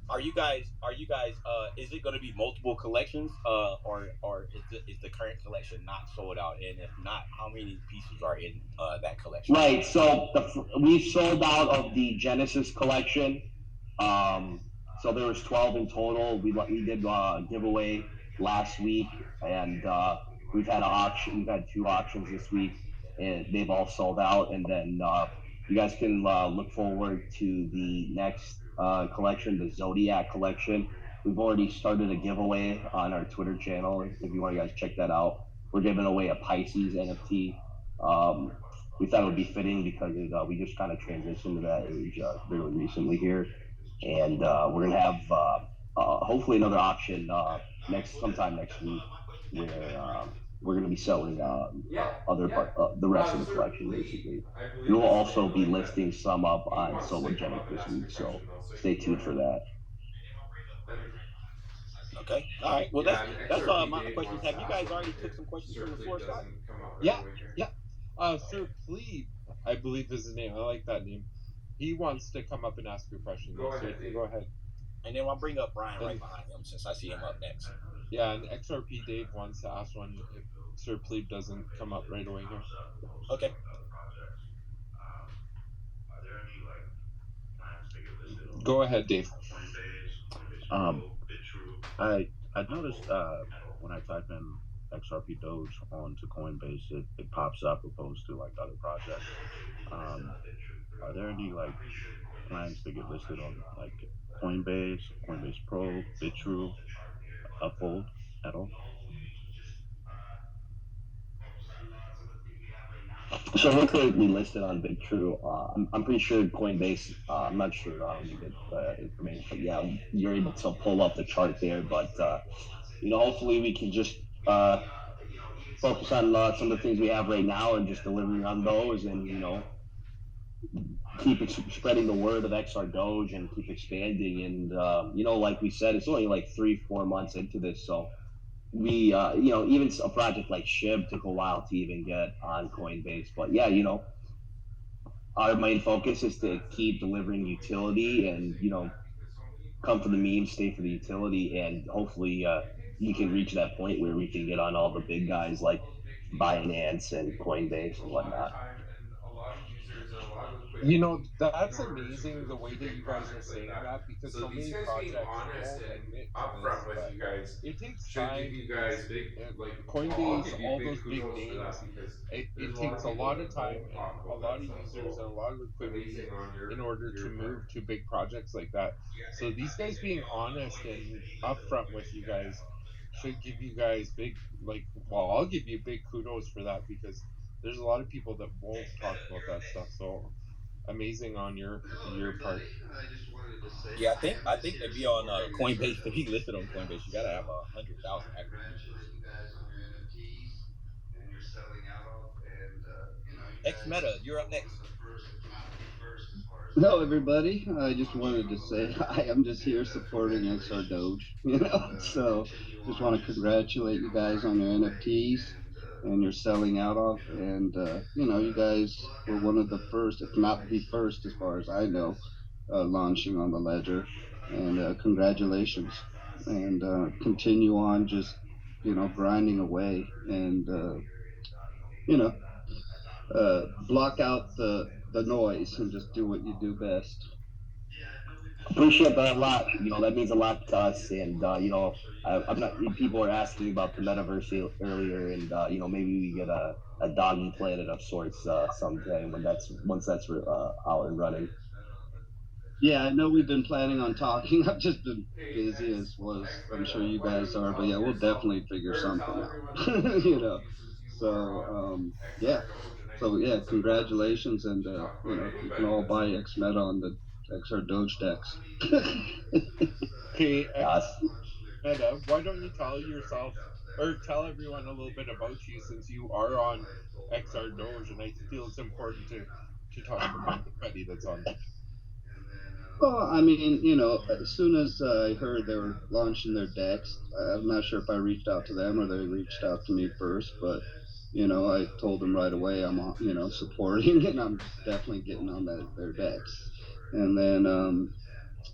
Are you guys? Is it going to be multiple collections, or is the current collection not sold out? And if not, how many pieces are in that collection? Right. So we sold out of the Genesis collection. So there was 12 in total. We did a giveaway last week, and we've had an auction. We've had two auctions this week, and they've all sold out. And then you guys can look forward to the next collection, the Zodiac collection. We've already started a giveaway on our Twitter channel. If you want to guys check that out, we're giving away a Pisces NFT. We thought it would be fitting because we just kind of transitioned to that age really recently here, and we're gonna have hopefully another auction sometime next week where we're gonna be selling the rest of the collection basically. We will also be listing some up on Sologenic this week, so stay tuned for that. Okay. All right. Well, that's all my questions. Have you guys already took some questions from the floor, Scott? Yeah. Sir Plebe, I believe is his name. I like that name. He wants to come up and ask you a question. Go ahead. And then I'll bring up Brian right behind him since I see him up next. Yeah, and XRP Dave wants to ask one if Sir Plebe doesn't come up right away here. Okay. Go ahead, Dave. I noticed when I type in XRDoge onto Coinbase, it pops up opposed to like other projects. Are there any plans to get listed on like Coinbase Pro, BitTrue, Uphold at all? So we're currently listed on BitTrue. I'm pretty sure Coinbase. I'm not sure how you get information, but yeah, you're able to pull up the chart there. But hopefully we can just focus on some of the things we have right now and just delivering on those, and keep spreading the word of XRDoge and keep expanding. And like we said, it's only like 3-4 months into this, so we even a project like Shib took a while to even get on Coinbase. But yeah, our main focus is to keep delivering utility and come for the meme, stay for the utility, and hopefully you can reach that point where we can get on all the big guys like Binance and Coinbase and whatnot. That's amazing the way that you guys are saying that, because So so these many guys being projects honest won't and admit to upfront this, with but you guys it takes should give time. you guys big, well, I'll Coinbase, give you all big those big kudos for that names. because It there's a lot takes of a people lot of that time won't and talk a about lot that of stuff. users and So a lot of liquidity amazing on in order to your move part. to big projects like that. So these guys being honest and upfront with you guys should give you guys well, I'll give you big kudos for that, because there's a lot of people that won't talk about that stuff. So amazing on your part. Yeah, I think to be on Coinbase, to be listed on Coinbase, you gotta have 100,000 active users. X Meta, you're up next. Hello, everybody. I just wanted to say hi. I'm just here supporting XRDoge, So just want to congratulate you guys on your NFTs and your selling out of. And, you guys were one of the first, if not the first, as far as I know, launching on the ledger. And congratulations. And continue on just, grinding away and, you know, block out the noise and just do what you do best. Appreciate that a lot. That means a lot to us. And I'm not. People were asking about the metaverse earlier, and maybe we get a doggy planet of sorts someday when once that's out and running. Yeah, I know we've been planning on talking. I've just been busy as was. I'm sure you guys are, but yeah, we'll definitely figure something out. So yeah. So yeah, congratulations, and you can all buy X Meta on the XRDoge decks. Okay, Yes. Meta, why don't you tell yourself or tell everyone a little bit about you, since you are on XRDoge, and I feel it's important to talk about everybody that's on there. Well, I mean, as soon as I heard they were launching their decks, I'm not sure if I reached out to them or they reached out to me first, but I told them right away I'm, supporting and I'm definitely getting on their decks. And then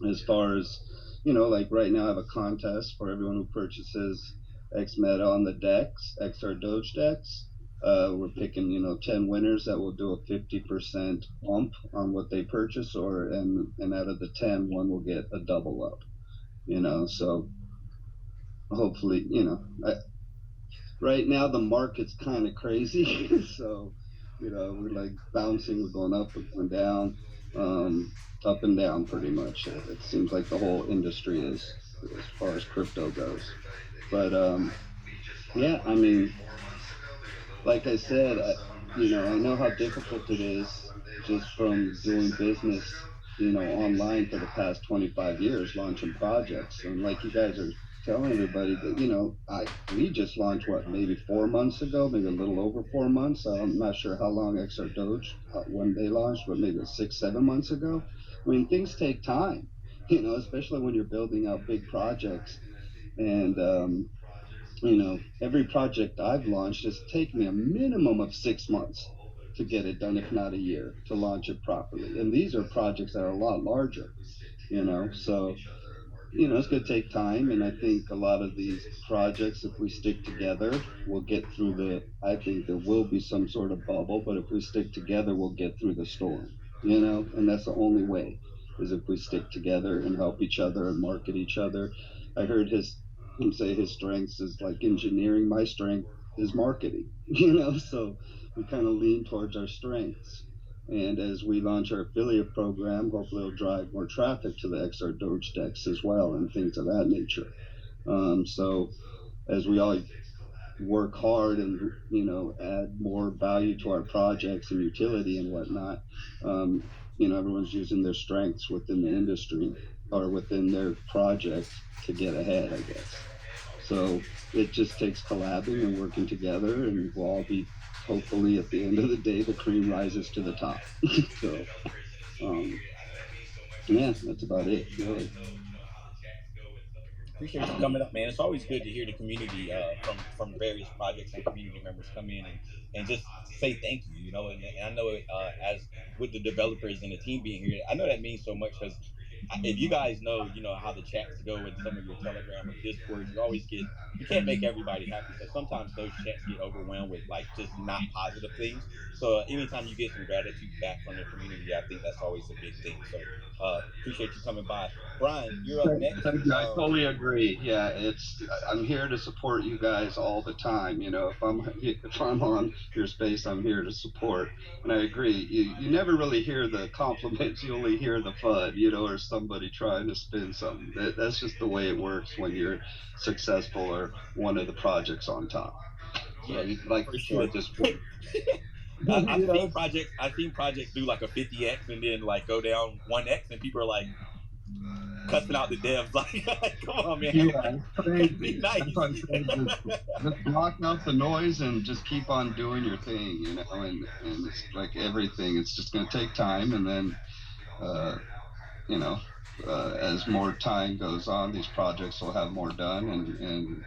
as far as like right now I have a contest for everyone who purchases X Meta on the decks, XR Doge decks. We're picking 10 winners that will do a 50% bump on what they purchase, and out of the 10, one will get a double up. So hopefully right now the market's kind of crazy. So we're like bouncing, we're going up, we're going down, up and down pretty much. It seems like the whole industry is, as far as crypto goes. But yeah, I mean, like I said, I know how difficult it is just from doing business, online for the past 25 years, launching projects. And like you guys are telling everybody that, we just launched maybe 4 months ago, maybe a little over 4 months. I'm not sure how long XRDoge, when they launched, but maybe 6, 7 months ago. I mean, things take time, especially when you're building out big projects. And, every project I've launched has taken me a minimum of 6 months to get it done, if not a year, to launch it properly. And these are projects that are a lot larger, so it's going to take time. And I think a lot of these projects, if we stick together, we'll get through I think there will be some sort of bubble, but if we stick together, we'll get through the storm, and that's the only way, is if we stick together and help each other and market each other. I heard him say his strengths is like engineering. My strength is marketing, so we kind of lean towards our strengths. And as we launch our affiliate program, hopefully it'll drive more traffic to the XR Doge decks as well, and things of that nature. So as we all work hard and add more value to our projects and utility and whatnot, everyone's using their strengths within the industry or within their project to get ahead, I guess. So it just takes collabing and working together, and we'll all be, hopefully at the end of the day, the cream rises to the top. So yeah, that's about it, really. Appreciate you coming up, man. It's always good to hear the community from various projects and community members come in and just say thank you, and I know as with the developers and the team being here, I know that means so much because if you guys know, how the chats go in some of your Telegram or Discords, you can't make everybody happy. So sometimes those chats get overwhelmed with like just not positive things. So anytime you get some gratitude back from the community, I think that's always a big thing. So appreciate you coming by. Brian, you're up next. Thank you. I totally agree. Yeah, I'm here to support you guys all the time. If I'm on your space, I'm here to support. And I agree. You never really hear the compliments. You only hear the FUD, or somebody trying to spin something. That's just the way it works when you're successful or one of the projects on top. So Yeah, like for sure. I've seen projects do like a 50x and then like go down 1x, and people are like cussing out the devs. Like, come on, man. Yeah, be nice. Just block out the noise and just keep on doing your thing, and it's like everything. It's just going to take time, and then, as more time goes on, these projects will have more done, and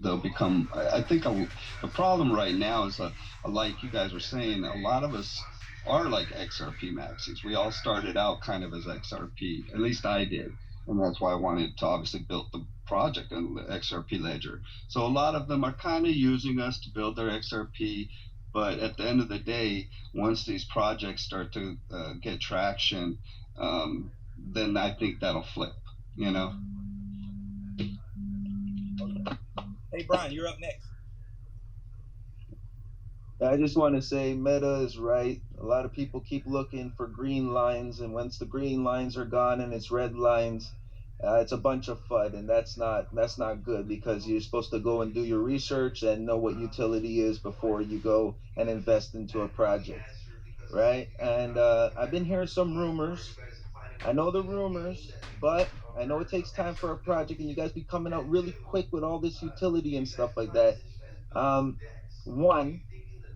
they'll become. I think the problem right now is like you guys were saying, a lot of us are like XRP maxis. We all started out kind of as XRP. At least I did, and that's why I wanted to obviously build the project and the XRP ledger. So a lot of them are kind of using us to build their XRP. But at the end of the day, once these projects start to get traction, then I think that'll flip, Hey, Brian, you're up next. I just want to say Meta is right. A lot of people keep looking for green lines, and once the green lines are gone and it's red lines, it's a bunch of FUD, and that's not good, because you're supposed to go and do your research and know what utility is before you go and invest into a project, right? And I've been hearing some rumors. I know the rumors, but I know it takes time for a project, and you guys be coming out really quick with all this utility and stuff like that. One,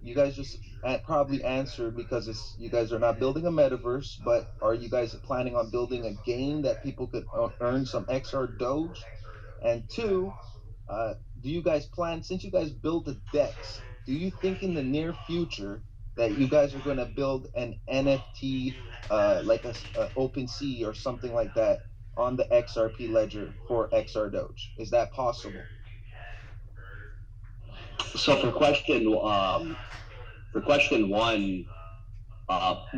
you guys just probably answered, because you guys are not building a metaverse, but are you guys planning on building a game that people could earn some XRDoge? And two, do you guys plan, since you guys build the DEX, do you think in the near future that you guys are going to build an NFT, like a OpenSea or something like that, on the XRP ledger for XRDoge? Is that possible? So for question one,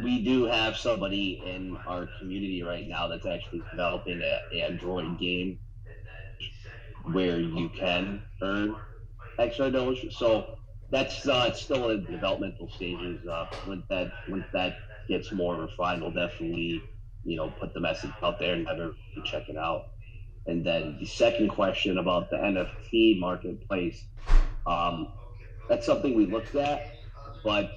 we do have somebody in our community right now that's actually developing an Android game where you can earn XRDoge. So that's still in developmental stages. When that gets more refined, we'll definitely put the message out there and have everybody check it out. And then the second question about the NFT marketplace, that's something we looked at, but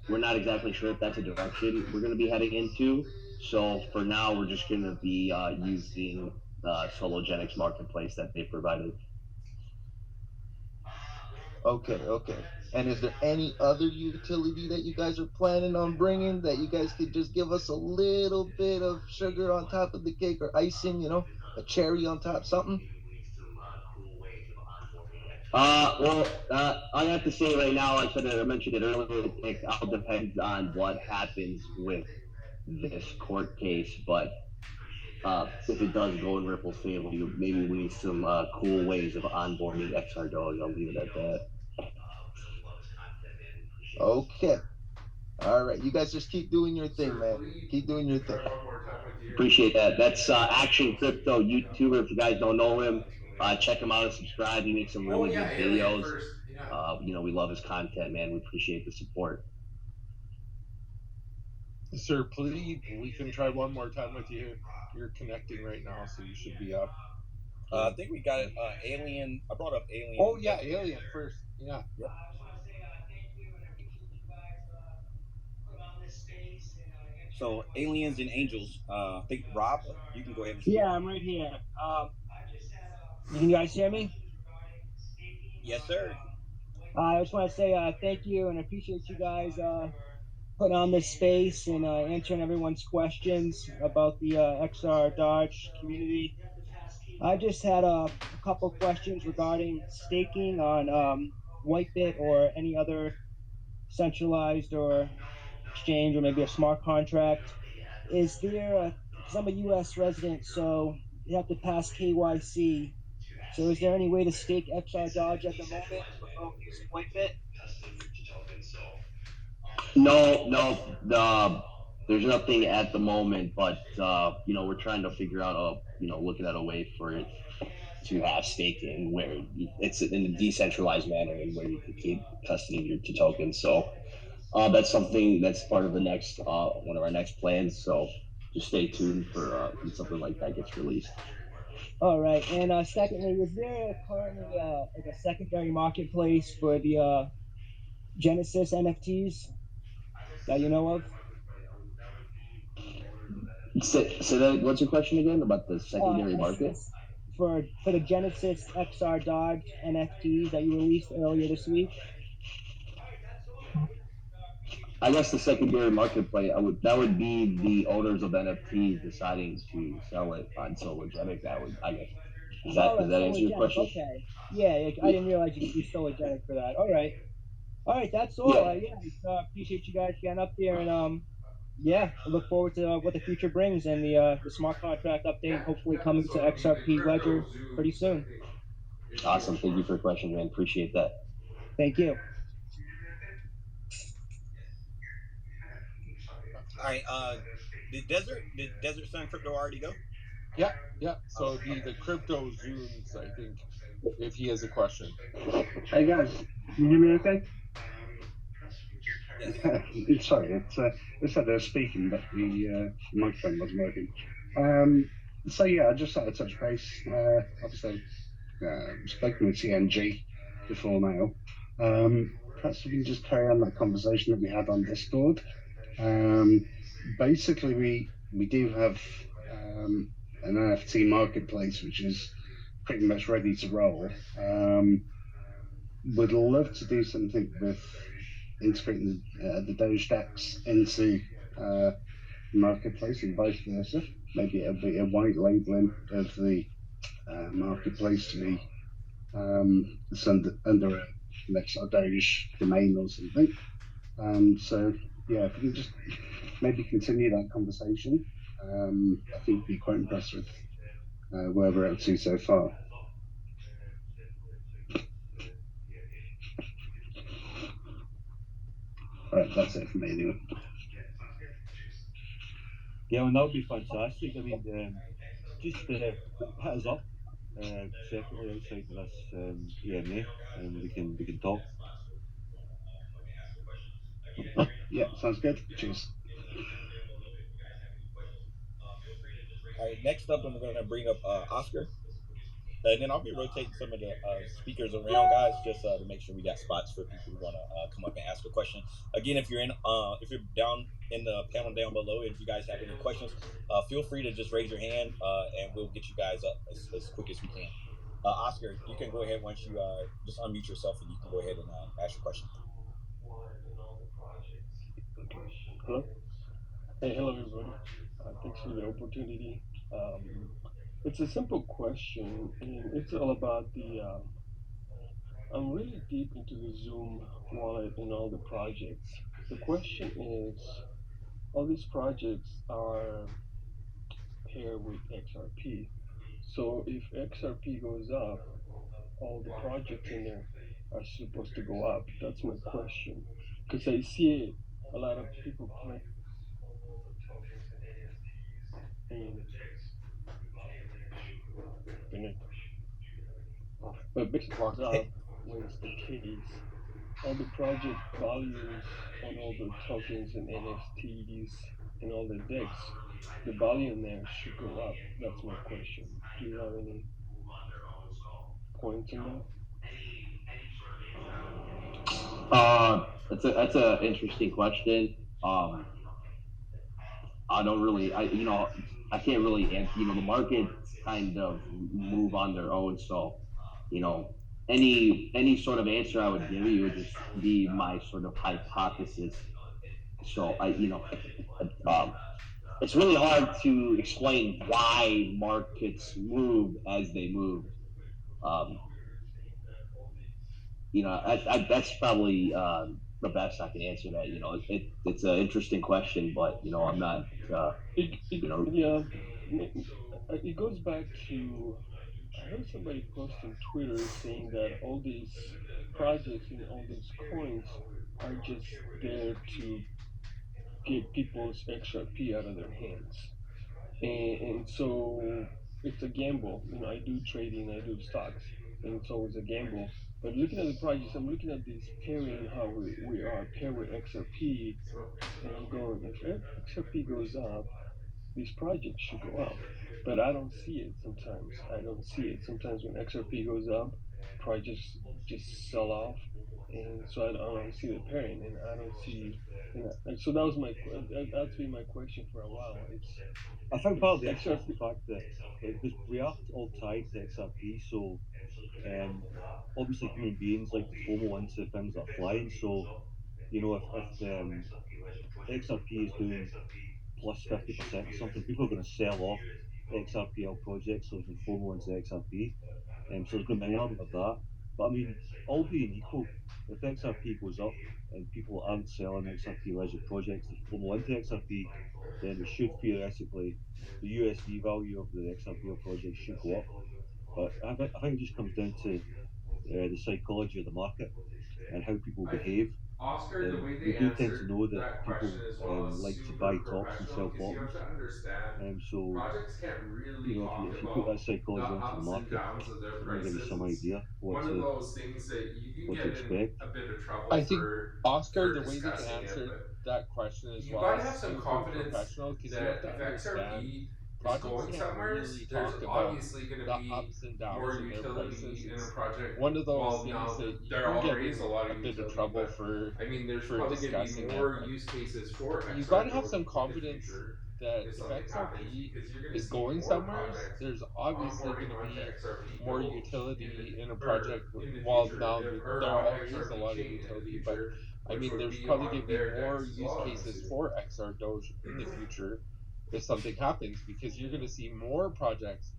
we're not exactly sure if that's a direction we're going to be heading into. So for now, we're just going to be using Sologenics Marketplace that they provided. Okay. And is there any other utility that you guys are planning on bringing that you guys could just give us a little bit of sugar on top of the cake, or icing, a cherry on top, something? I have to say right now, I mentioned it earlier, it all depends on what happens with this court case, but if it does go in Ripple's favor, maybe we need some cool ways of onboarding XRDoge. I'll leave it at that. Okay. All right. You guys just keep doing your thing, man. Keep doing your thing. Appreciate that. That's Action Crypto YouTuber. If you guys don't know him, check him out and subscribe. He makes some really good videos. We love his content, man. We appreciate the support. Sir, please, we can try one more time with you. You're connecting right now, so you should be up. I think we got it. Alien. I brought up Alien. Oh yeah, Alien first. Yeah. Yep. So Aliens and Angels. I think Rob, you can go ahead and speak. Yeah, I'm right here. Can you guys hear me? Yes, sir. I just want to say thank you and appreciate you guys putting on this space and answering everyone's questions about the XRDodge community. I just had a couple questions regarding staking on Whitebit or any other centralized or exchange, or maybe a smart contract. Is there a because I'm a U.S. resident, so you have to pass KYC. So is there any way to stake XRDodge at the moment without using Whitebit? No, there's nothing at the moment, but we're trying to figure out looking at a way for it to have staking where it's in a decentralized manner and where you can keep custody of your tokens. So that's something that's part of the next one of our next plans. So just stay tuned for when something like that gets released. All right, and secondly, is there currently like a secondary marketplace for the Genesis NFTs that you know of? Say that. What's your question again about the secondary market? For the Genesis XRDodge NFTs that you released earlier this week? I guess the secondary marketplace that would be the owners of NFTs deciding to sell it on Sologenic. That would, I guess. Does that answer your question? Okay. Yeah, I didn't realize you could use Sologenic for that. All right, that's all. I appreciate you guys getting up there, and I look forward to what the future brings and the smart contract update, hopefully coming to XRP Ledger pretty soon. Awesome. Thank you for the question, man. Appreciate that. Thank you. All right. Did Desert Sun Crypto already go? Yeah. So it'd be the Crypto Zooms, I think, if he has a question. Hey guys, can you hear me okay? Yes. Sorry, it said they were speaking, but the microphone wasn't working. So yeah, I just thought I'd touch base. Obviously, spoken with CNG before now. Perhaps we can just carry on that conversation that we had on Discord. Basically, we do have an NFT marketplace which is pretty much ready to roll. Would love to do something with integrating the Doge DEX into the marketplace and vice versa. Maybe it'll be a white labeling of the marketplace to be under a XRDoge domain or something. So yeah, if we can just maybe continue that conversation, I think it'd be quite impressive where we're up to so far. All right, that's it for me anyway. Yeah, and that would be fantastic. I mean, just hit us up separately outside of this EMA, and we can talk. Yeah, sounds good. Cheers. All right, next up, I'm going to bring up Oscar. And then I'll be rotating some of the speakers around, guys, just to make sure we got spots for people who want to come up and ask a question. Again, if you're down in the panel down below, if you guys have any questions, feel free to just raise your hand, and we'll get you guys up as quick as we can. Oscar, you can go ahead once you just unmute yourself, and you can go ahead and ask your question. Hello. Hey, hello everybody. Thanks for the opportunity. It's a simple question, and it's all about I'm really deep into the Zoom wallet and all the projects. The question is, all these projects are paired with XRP. So if XRP goes up, all the projects in there are supposed to go up. That's my question. Because I see a lot of people play. But basically, when it's the case, all the project values on all the tokens and NFTs and all the DEX, the value in there should go up. That's my question. Do you have any points in that? That's an interesting question. I don't really, I can't really answer. The markets kind of move on their own. So, any sort of answer I would give you would just be my sort of hypothesis. So it's really hard to explain why markets move as they move. That's probably the best I can answer that. It's an interesting question, but I'm not. Yeah, it goes back to, I heard somebody post on Twitter saying that all these projects and all these coins are just there to get people's XRP out of their hands. And so it's a gamble. I do trading, I do stocks, and it's always a gamble. But looking at the projects, I'm looking at this pairing, how we are paired with XRP, and I'm going, if XRP goes up, these projects should go up. But I don't see it sometimes. I don't see it. Sometimes when XRP goes up, projects just sell off. And so I don't see the pairing, and I don't see. And so that was that's been my question for a while. I think part of the issue is XRP. the fact that because we are all tied to XRP, so obviously human beings like to FOMO into things that are flying. So if XRP is doing plus 50% or something, people are going to sell off XRPL projects so they can FOMO into XRP. So there's going to be an element of that. But I mean, all being equal, if XRP goes up and people aren't selling XRP ledger projects to FOMO into XRP, then it should theoretically, the USD value of the XRPL project should go up. But I think it just comes down to the psychology of the market and how people behave. Oscar, the way We they do tend to answered know that that people question as well is like to super buy tops and professional sell because you have bottoms. to understand So projects can't really talk if you put about that the psychology onto the ups and market, downs of their it may give you prices. some It's idea one of those things that you can what to get in expect. a bit of trouble I think for Oscar, the way they discussing it, answered but that question as you well got to is have some super confidence professional because you that have to if understand XRP is projects going can't somewhere, really there's talk about obviously going to the be ups and more downs of their prices. utility in a It's project. one of those Well, things now that you there can get already is a in lot a of bit of utility, trouble but I mean, there's for probably going to be discussing it, more but use cases for you got to XRDoge have some in the confidence future that if if something happens XRP because you're going to is see going more somewhere, projects there's obviously going onboarding to onto be XRP more Doge utility in a or project. in the Well, future, now if, or there on already is a XRP lot of chain in the utility, but future, I which mean, would there's be probably on going to be their more decks as use well, I'm cases assuming. for XRDoge in the future if something happens because you're going to see more projects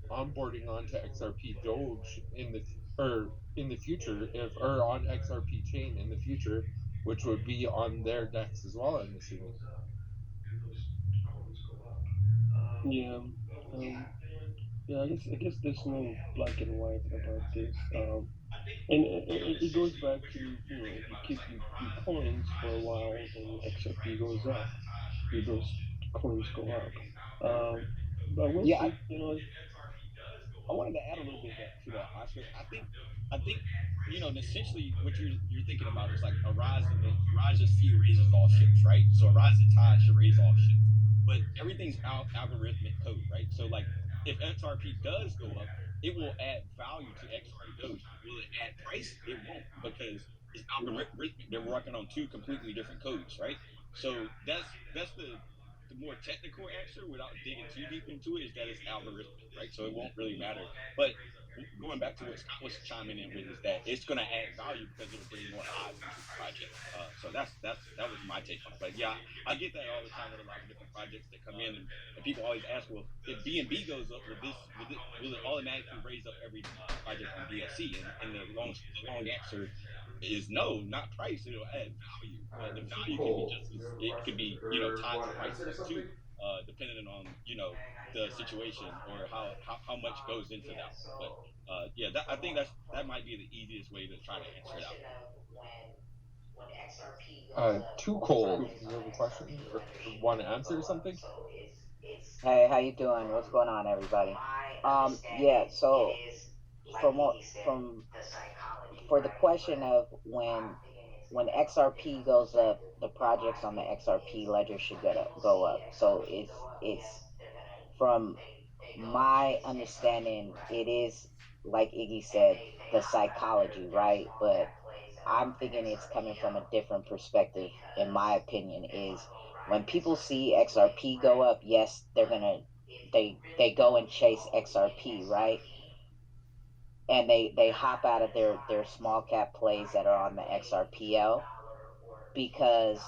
onboarding onto XRP Doge in the future if or on XRP chain in the future, which would be on their decks as well. I'm assuming. Yeah. I guess there's no black and white about this. And it goes back to, if you keep your coins for a while and XRP goes up, those coins go up. But we'll Yeah, see. I wanted to add a little bit to that, Oscar. I think essentially what you're thinking about is like a rise of few raises all ships, right? So a rise of tide should raise all ships, but everything's algorithmic code, right? So like if XRP does go up, it will add value to XRDoge. Will it add price? It won't because it's algorithmic. They're working on two completely different codes, right? So that's the more technical answer without digging too deep into it is that it's algorithmic, right? So it won't really matter. But going back to what Scott was chiming in with is that it's going to add value because it'll bring more eyes into the project. So that was my take on it. But yeah, I get that all the time with a lot of different projects that come in, and people always ask, well, if BNB goes up, will it automatically raise up every project on BSC? And the long answer is no, not price. It'll add value, but the value can be Cole, just as you have a it could question be or tied want to to price answer up too, something? depending on the situation or how much goes into that one. But yeah, I think that might be the easiest way to try to answer that one. Too cold. You have a question or want to answer something? Hey, how you doing? What's going on, everybody? Yeah. So, from what from for the question of when XRP goes up, the projects on the XRP ledger should go up. So it's from my understanding, it is like Iggy said, the psychology, right? But I'm thinking it's coming from a different perspective. In my opinion, is when people see XRP go up, yes, they go and chase XRP, right? And they hop out of their small cap plays that are on the XRPL because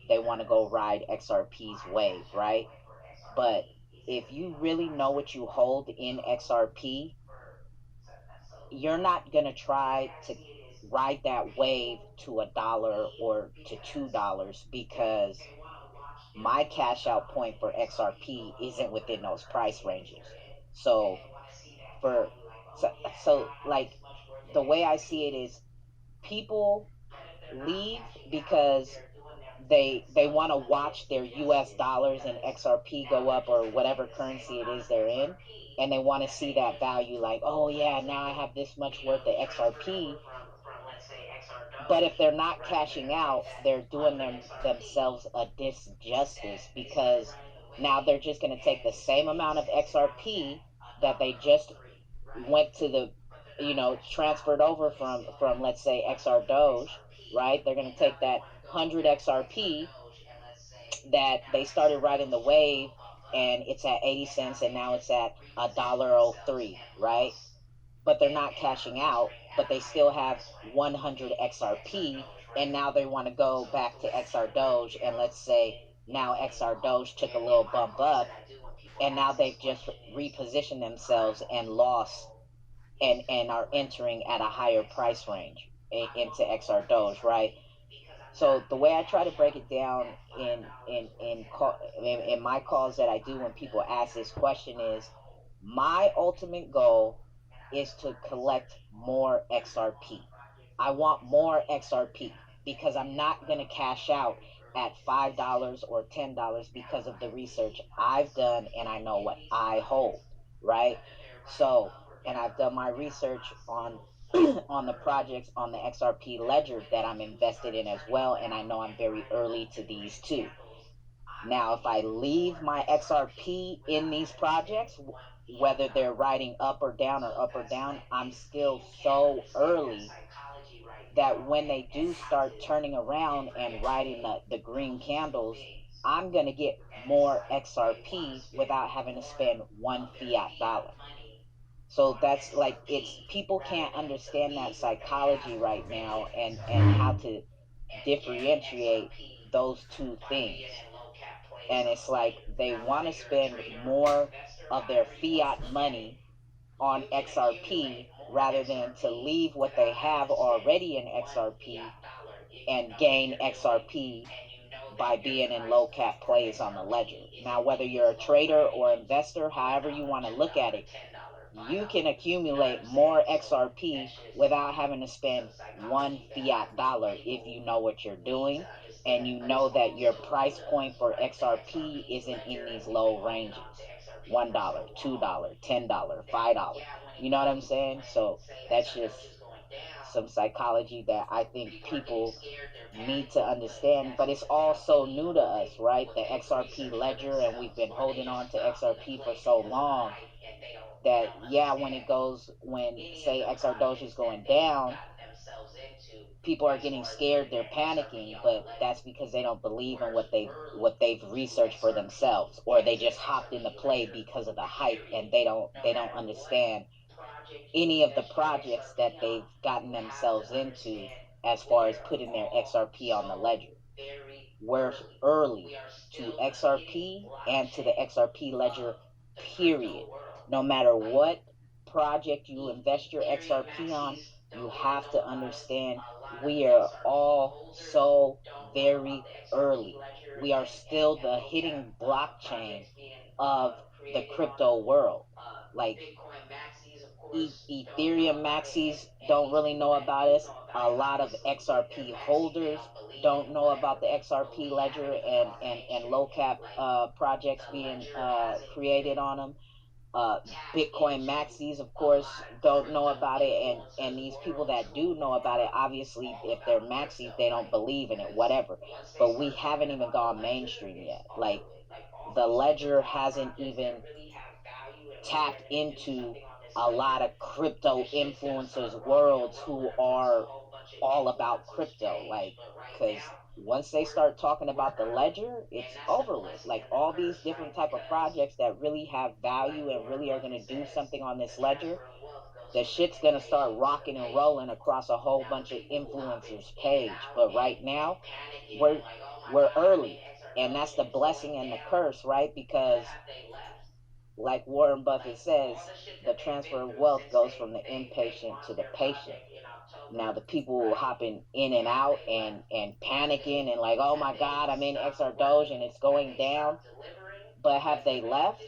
they want to go ride XRP's wave, right? But if you really know what you hold in XRP, you're not going to try to ride that wave to $1 or to $2 because my cash out point for XRP isn't within those price ranges. So for so like the way I see it is people leave because they want to watch their US dollars and XRP go up or whatever currency it is they're in, and they want to see that value like, oh yeah, now I have this much worth of XRP. But if they're not cashing out, they're doing themselves a disjustice, because now they're just going to take the same amount of XRP that they just went to the, transferred over from let's say XRDoge, right? They're going to take that 100 XRP that they started riding the wave, and it's at 80 cents, and now it's at $1.03, right? But they're not cashing out, but they still have 100 XRP, and now they want to go back to XRDoge, and let's say now XRDoge took a little bump up, and now they've just repositioned themselves and lost, and are entering at a higher price range into XRDoge, right? So the way I try to break it down in my calls that I do when people ask this question is, my ultimate goal is to collect more XRP. I want more XRP because I'm not going to cash out at $5 or $10 because of the research I've done and I know what I hold, right? So, and I've done my research on on the projects on the XRP ledger that I'm invested in as well, and I know I'm very early to these too. Now, if I leave my XRP in these projects, whether they're riding up or down, I'm still so early that when they do start turning around and riding the green candles, I'm going to get more XRP without having to spend one fiat dollar. So that's like, it's, people can't understand that psychology right now, and how to differentiate those two things. And it's like they want to spend more of their fiat money on XRP rather than to leave what they have already in XRP and gain XRP by being in low cap plays on the ledger. Now, whether you're a trader or investor, however you want to look at it, you can accumulate more XRP without having to spend one fiat dollar if you know what you're doing and you know that your price point for XRP isn't in these low ranges. $1, $2, $10, $5. You know what I'm saying? So that's just some psychology that I think people need to understand, but it's all so new to us, right? The XRP ledger, and we've been holding on to XRP for so long that, yeah, when say XRDoge is going down, people are getting scared, they're panicking, but that's because they don't believe in what they've researched for themselves, or they just hopped into play because of the hype, and they don't understand any of the projects that they've gotten themselves into as far as putting their XRP on the ledger. We're early to XRP and to the XRP ledger, period. No matter what project you invest your XRP on, you have to understand we are all so very early. We are still the hitting blockchain of the crypto world. Like, Ethereum maxis don't really know about us. A lot of XRP holders don't know about the XRP ledger and low cap projects being created on them. Bitcoin maxis, of course, don't know about it, and these people that do know about it, obviously, if they're maxis, they don't believe in it, whatever. But we haven't even gone mainstream yet. Like, the ledger hasn't even tapped into a lot of crypto influencers worlds who are all about crypto, like, because once they start talking about the ledger, it's over with. Like, all these different type of projects that really have value and really are going to do something on this ledger, the shit's going to start rocking and rolling across a whole bunch of influencers page. But right now, we're early, and that's the blessing and the curse, right? Because like Warren Buffett says, the transfer of wealth goes from the impatient to the patient. Now the people hopping in and out and panicking and like, oh my God, I'm in XRDoge and it's going down. But have they left?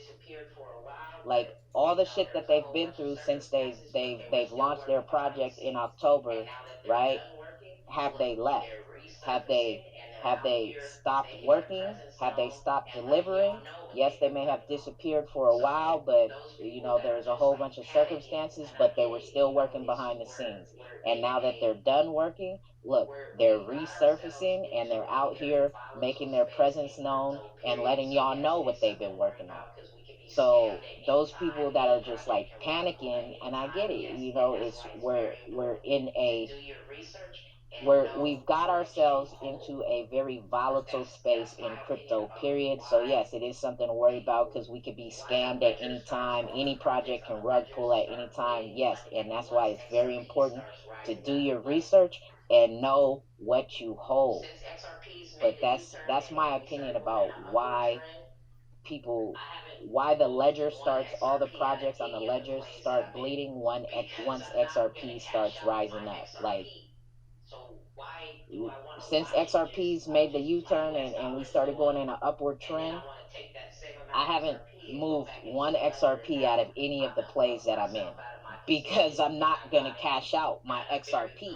Like all the shit that they've been through since they've launched their project in October, right? Have they left? Have they stopped working? Have they stopped delivering? Yes, they may have disappeared for a while, but there's a whole bunch of circumstances, but they were still working behind the scenes. And now that they're done working, look, they're resurfacing and they're out here making their presence known and letting y'all know what they've been working on. So those people that are just like panicking, and I get it, it's we've got ourselves into a very volatile space in crypto, period. So yes, it is something to worry about because we could be scammed at any time. Any project can rug pull at any time. Yes, and that's why it's very important to do your research and know what you hold. But that's my opinion about why the ledger starts, all the projects on the ledger start bleeding once XRP starts rising up. Like, since XRP's made the U-turn and we started going in an upward trend, I haven't moved one XRP out of any of the plays that I'm in because I'm not going to cash out my XRP.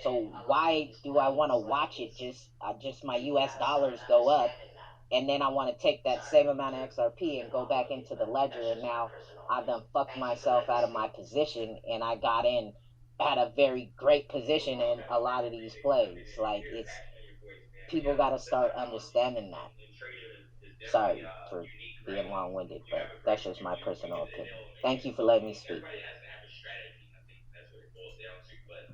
So why do I want to watch it just my US dollars go up, and then I want to take that same amount of XRP and go back into the ledger, and now I've done fucked myself out of my position, and I got in at a very great position in a lot of these plays. Like, people got to start understanding that. Sorry for being long-winded, but that's just my personal opinion. Thank you for letting me speak.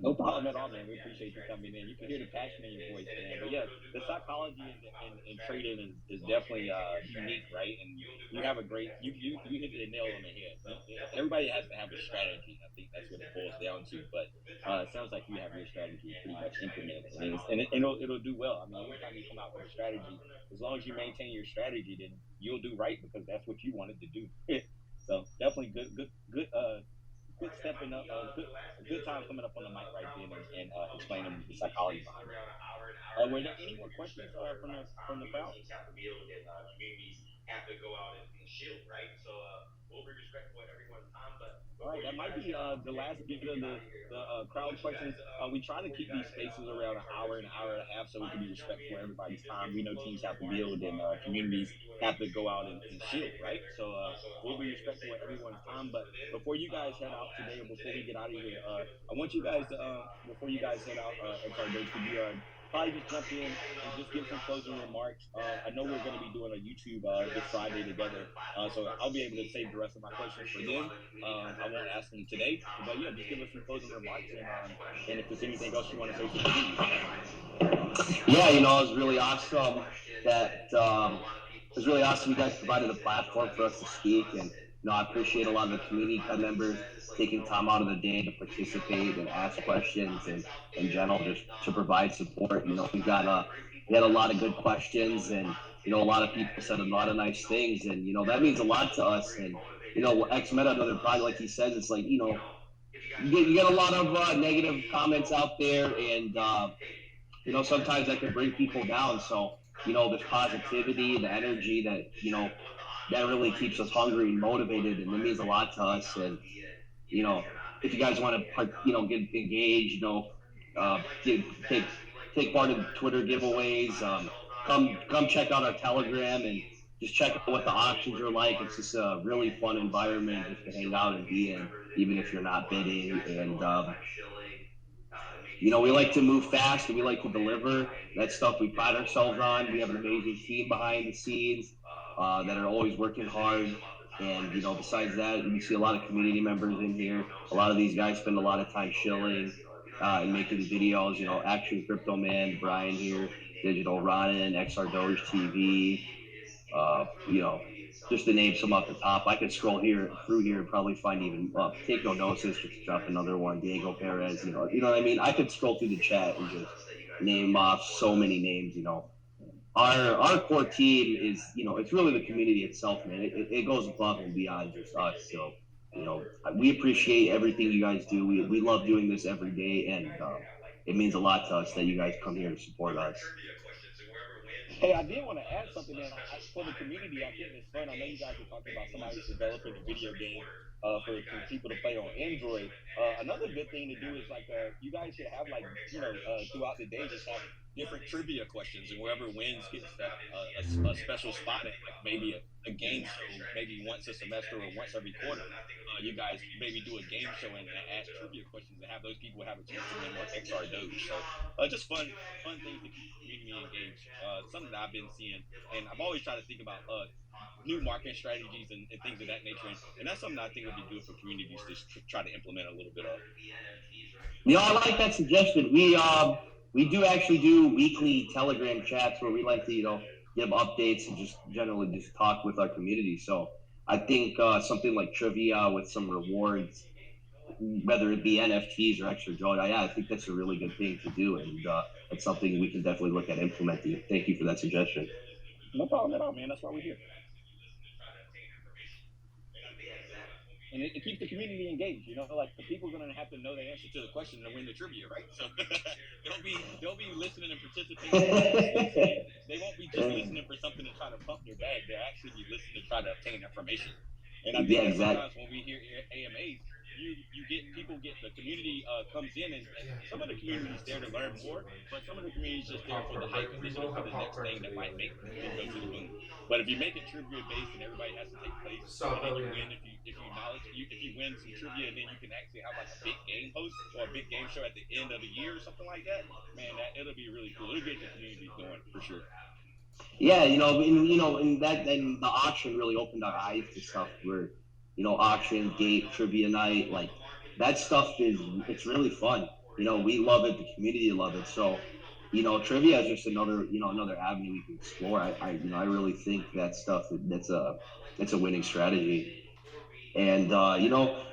No problem at all, man. We appreciate you coming in. You can hear the passion in your voice, man. But yeah, the psychology in trading is definitely unique, right? And you have a great you hit the nail on the head. Everybody has to have a strategy. I think that's what it boils down to. But it sounds like you have your strategy pretty much implemented, and it'll do well. I mean, anytime you come out with a strategy, as long as you maintain your strategy, then you'll do right because that's what you wanted to do. So definitely good stepping up, good time coming up on the mic right then and explaining the psychology behind it. Were there any more questions from the crowd? All right, that might be the last bit of the crowd questions. We try to keep these spaces around an hour and a half so we can be respectful of everybody's time. We know teams have to build and communities have to go out and shield, right? So we'll be respectful of everyone's time. But before you guys head out today, or before we get out of here, I want you guys to, before you guys head out, XRDoge, could you probably just jump in and just give some closing remarks. I know we're going to be doing a YouTube this Friday together, so I'll be able to save the rest of my questions for then. I won't ask them today, but yeah, just give us some closing remarks, and if there's anything else you want to say to the community. Yeah, it was really awesome that it was really awesome you guys provided a platform for us to speak, and I appreciate a lot of the community members taking time out of the day to participate and ask questions, and in general just to provide support. We had a lot of good questions, and a lot of people said a lot of nice things, and that means a lot to us. And X-Meta, another project, like he says, it's like you get a lot of negative comments out there, and sometimes that can bring people down. So this positivity, the energy that that really keeps us hungry and motivated, and it means a lot to us. And if you guys want to get engaged, take part in Twitter giveaways, come check out our Telegram and just check out what the auctions are like. It's just a really fun environment just to hang out and be in, even if you're not bidding. And we like to move fast and we like to deliver. That's stuff we pride ourselves on. We have an amazing team behind the scenes that are always working hard. And besides that, you see a lot of community members in here. A lot of these guys spend a lot of time chilling and making videos. Action Crypto Man, Brian here, Digital Ronin, XRDoge TV. Just to name some off the top. I could scroll through here and probably find even Take No Notice, just to drop another one. Diego Perez. You know what I mean. I could scroll through the chat and just name off so many names. Our core team is, it's really the community itself, man. It goes above and beyond just us. So we appreciate everything you guys do. We love doing this every day, and it means a lot to us that you guys come here to support us. Hey, I did want to add something, man. For the community, I think it's fun. I know you guys were talking about somebody's developing a video game for people to play on Android. Another good thing to do is like you guys should have like throughout the day just have different trivia questions, and whoever wins gets a special spot at like maybe a game show, maybe once a semester or once every quarter. You guys maybe do a game show and ask trivia questions and have those people have a chance to win more XRDoge. So just fun things to keep the community engaged. Something that I've been seeing, and I've always tried to think about new marketing strategies and things of that nature, and that's something I think would be good for communities to try to implement a little bit of. I like that suggestion. We do actually do weekly Telegram chats where we like to give updates and just generally just talk with our community. So I think something like trivia with some rewards, whether it be NFTs or XRDoge, I think that's a really good thing to do, and it's something we can definitely look at implementing. Thank you for that suggestion. No problem at all, man. That's why we're here. And it keeps the community engaged, like the people are going to have to know the answer to the question to win the trivia, right? So they'll be listening and participating. They won't be just listening for something to try to pump their bag. They'll actually be listening to try to obtain information. And I think sometimes when we hear AMAs, the community comes in, and some of the communities there to learn more, but some of the communities just there for the hype and listening for the next thing that might make them go to the moon. But if you make it trivia based and everybody has to take place, and then you win if you win some trivia, and then you can actually have like a big game host or a big game show at the end of the year or something like that, man, it'll be really cool. It'll get the community going for sure. Yeah, and the auction really opened our eyes to stuff where, auction, gate, trivia night, like that stuff it's really fun. We love it, the community love it. So, trivia is just another avenue we can explore. I really think that stuff that's a winning strategy. And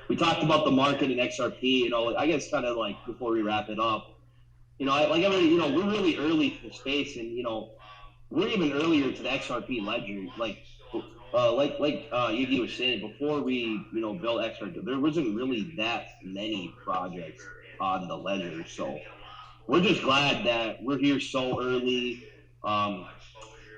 we talked about the market and XRP. I guess kind of like before we wrap it up, we're really early to the space, and we're even earlier to the XRP ledger. Like Yugi was saying, before we built XRP, there wasn't really that many projects on the ledger. So we're just glad that we're here so early. The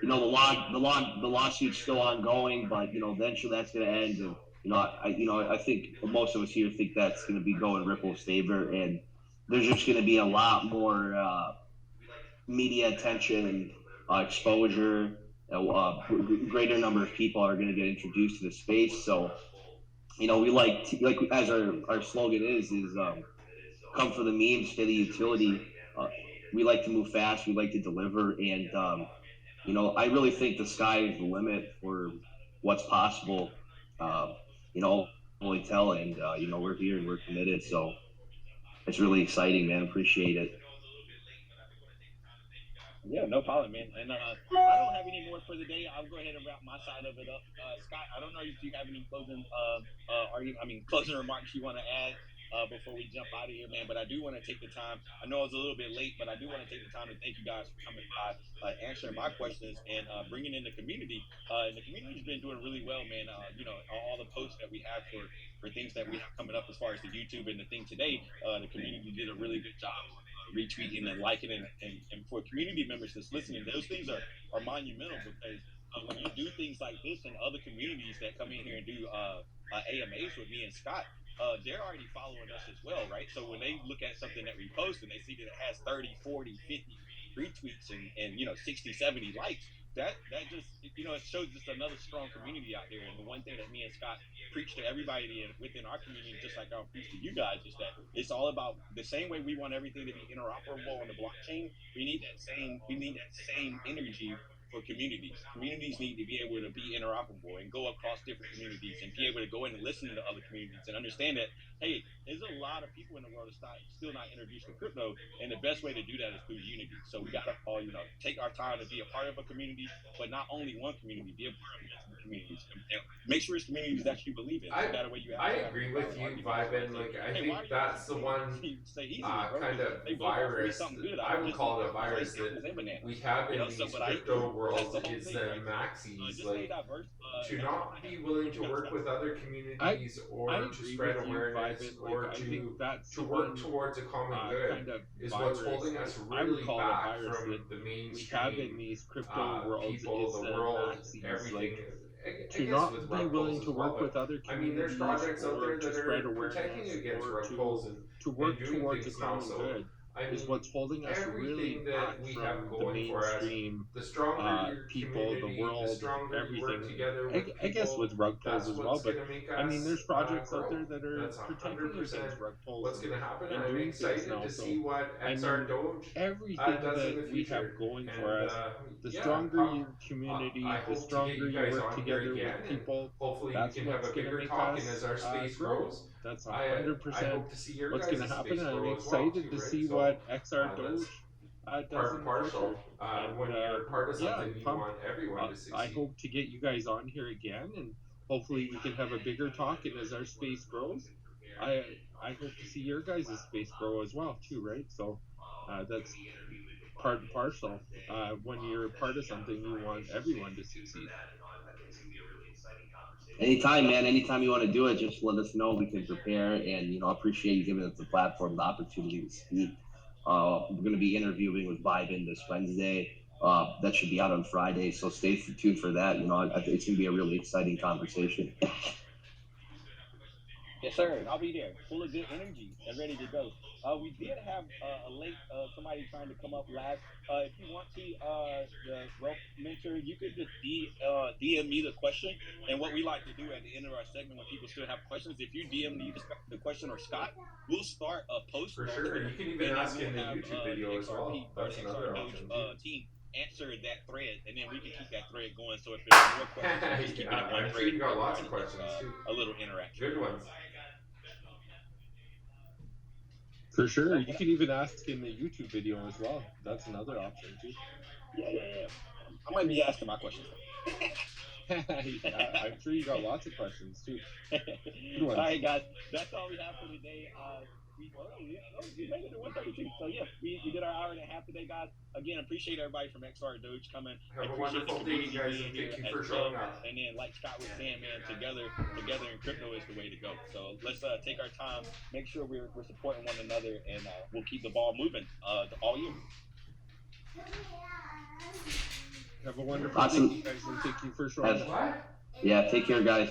lawsuit's still ongoing, but eventually that's going to end. And I think most of us here think that's going to be going Ripple's favor, and there's just going to be a lot more media attention and exposure. Greater number of people are going to get introduced to the space. So, we like as our slogan is come for the memes, stay the utility. We like to move fast. We like to deliver, and I really think the sky is the limit for what's possible. Only tell, and we're here and we're committed. So it's really exciting, man. Appreciate it. Yeah, no problem, man. And I don't have any more for the day. I'll go ahead and wrap my side of it up. Scott, I don't know if you have any closing closing remarks you want to add before we jump out of here, man. But I do want to take the time. I know it's a little bit late, but I do want to take the time to thank you guys for coming by, answering my questions and bringing in the community. And the community's been doing really well, man. All the posts that we have for things that we have coming up as far as the YouTube and the thing today, the community did a really good job retweeting and liking and for community members that's listening, those things are monumental, because when you do things like this and other communities that come in here and do AMAs with me and Scott, they're already following us as well, right? So when they look at something that we post and they see that it has 30, 40, 50 retweets and 60, 70 likes, that just it shows just another strong community out there. And the one thing that me and Scott preach to everybody within our community, just like I'll preach to you guys, is that it's all about the same way we want everything to be interoperable on the blockchain. We need that same energy for communities. Communities need to be able to be interoperable and go across different communities and be able to go in and listen to other communities and understand that, hey, there's a lot of people in the world that still not introduced to crypto, and the best way to do that is through unity. So we got to all, take our time to be a part of a community, but not only one community, be a part of multiple communities. And make sure it's communities that you believe in. I agree with you, Viben. Like, I think that's the one kind of virus. I would call it a virus that we have in the crypto world world the whole is thing, the right? So maxis. just stay Like, diverse. to That's all not I be have. willing What to you got, work Scott? with other I communities I or to agree spread with you, awareness Vibin. Like or I think that's to the work one towards a common good kind of is what's virus. holding us I would really call it a back virus that from the we have in mainstream these crypto worlds people, is the the world, maxis. everything. Like I to guess with not be rug willing pulls to as well, work but with other I mean, there's communities projects out or there to that spread are protecting awareness against or rug pulls to and work doing towards a things now. common So, good I is mean, what's holding us really everything that back we have from the going for us, mainstream the stronger your people, the community, the world, stronger you work everything. together with I guess people, with rug pulls that's as well, what's but going to make I mean, us there's projects out grow. there that are That's protecting 100% against rug pulls what's going to happen. and I'm doing things excited now. to see So, what I mean, XRDoge everything does in that the we have future. going for And us, the yeah, stronger your I community, the hope to get stronger you you guys work on here together with again, and people, hopefully we that's can have what's a going to bigger make talk. And as us our space grow. grows, That's I 100% hope to see your what's going to guys' happen. space And I'm grow as well excited too, to right? see So what XRDoge does part in and the future. partial. And When you're part of yeah, something, I'm you pumped. want everyone to I succeed. hope to get you guys on here again, and hopefully we can have a bigger talk. And as our space grows, I I hope to see your guys' space grow as well too, right? So that's part and parcel. When you're part of something, you want everyone to succeed. Anytime, man. Anytime you want to do it, just let us know. We can prepare, and appreciate you giving us the platform, the opportunity to speak. We're going to be interviewing with Vibin this Wednesday. That should be out on Friday, so stay tuned for that. I think it's going to be a really exciting conversation. Yes, sir. I'll be there, full of good energy and ready to go. We did have a late somebody trying to come up last. If you want to, the wealth mentor, you could just DM me the question. And what we like to do at the end of our segment, when people still have questions, if you DM me the question or Scott, we'll start a post For on sure, Twitter, you can even and then ask we'll in the have YouTube the video as well. XRP or That's the another XRDoge option too. team answer that thread, and then we can keep that thread going. So if there's more questions, we'll just keep it in one I'm thread. sure you got for lots of everybody questions gets, too. a little interaction. Good ones. For sure. You can even ask in the YouTube video as well. That's another option too. Yeah. I might be asking my questions. Yeah, I'm sure you got lots of questions too. Good All ones. right, guys. That's all we have for today. We made it to 132. So, yeah, we did our hour and a half today, guys. Again, appreciate everybody from XRDoge coming. Have a Appreciate wonderful the day, you community guys, being and here thank you as for well. showing up. And then, like Scott was saying, man, together in crypto is the way to go. So let's take our time, make sure we're supporting one another, and we'll keep the ball moving all year. Have a wonderful Awesome. day, guys, and thank you for showing up. Yeah, take care, guys.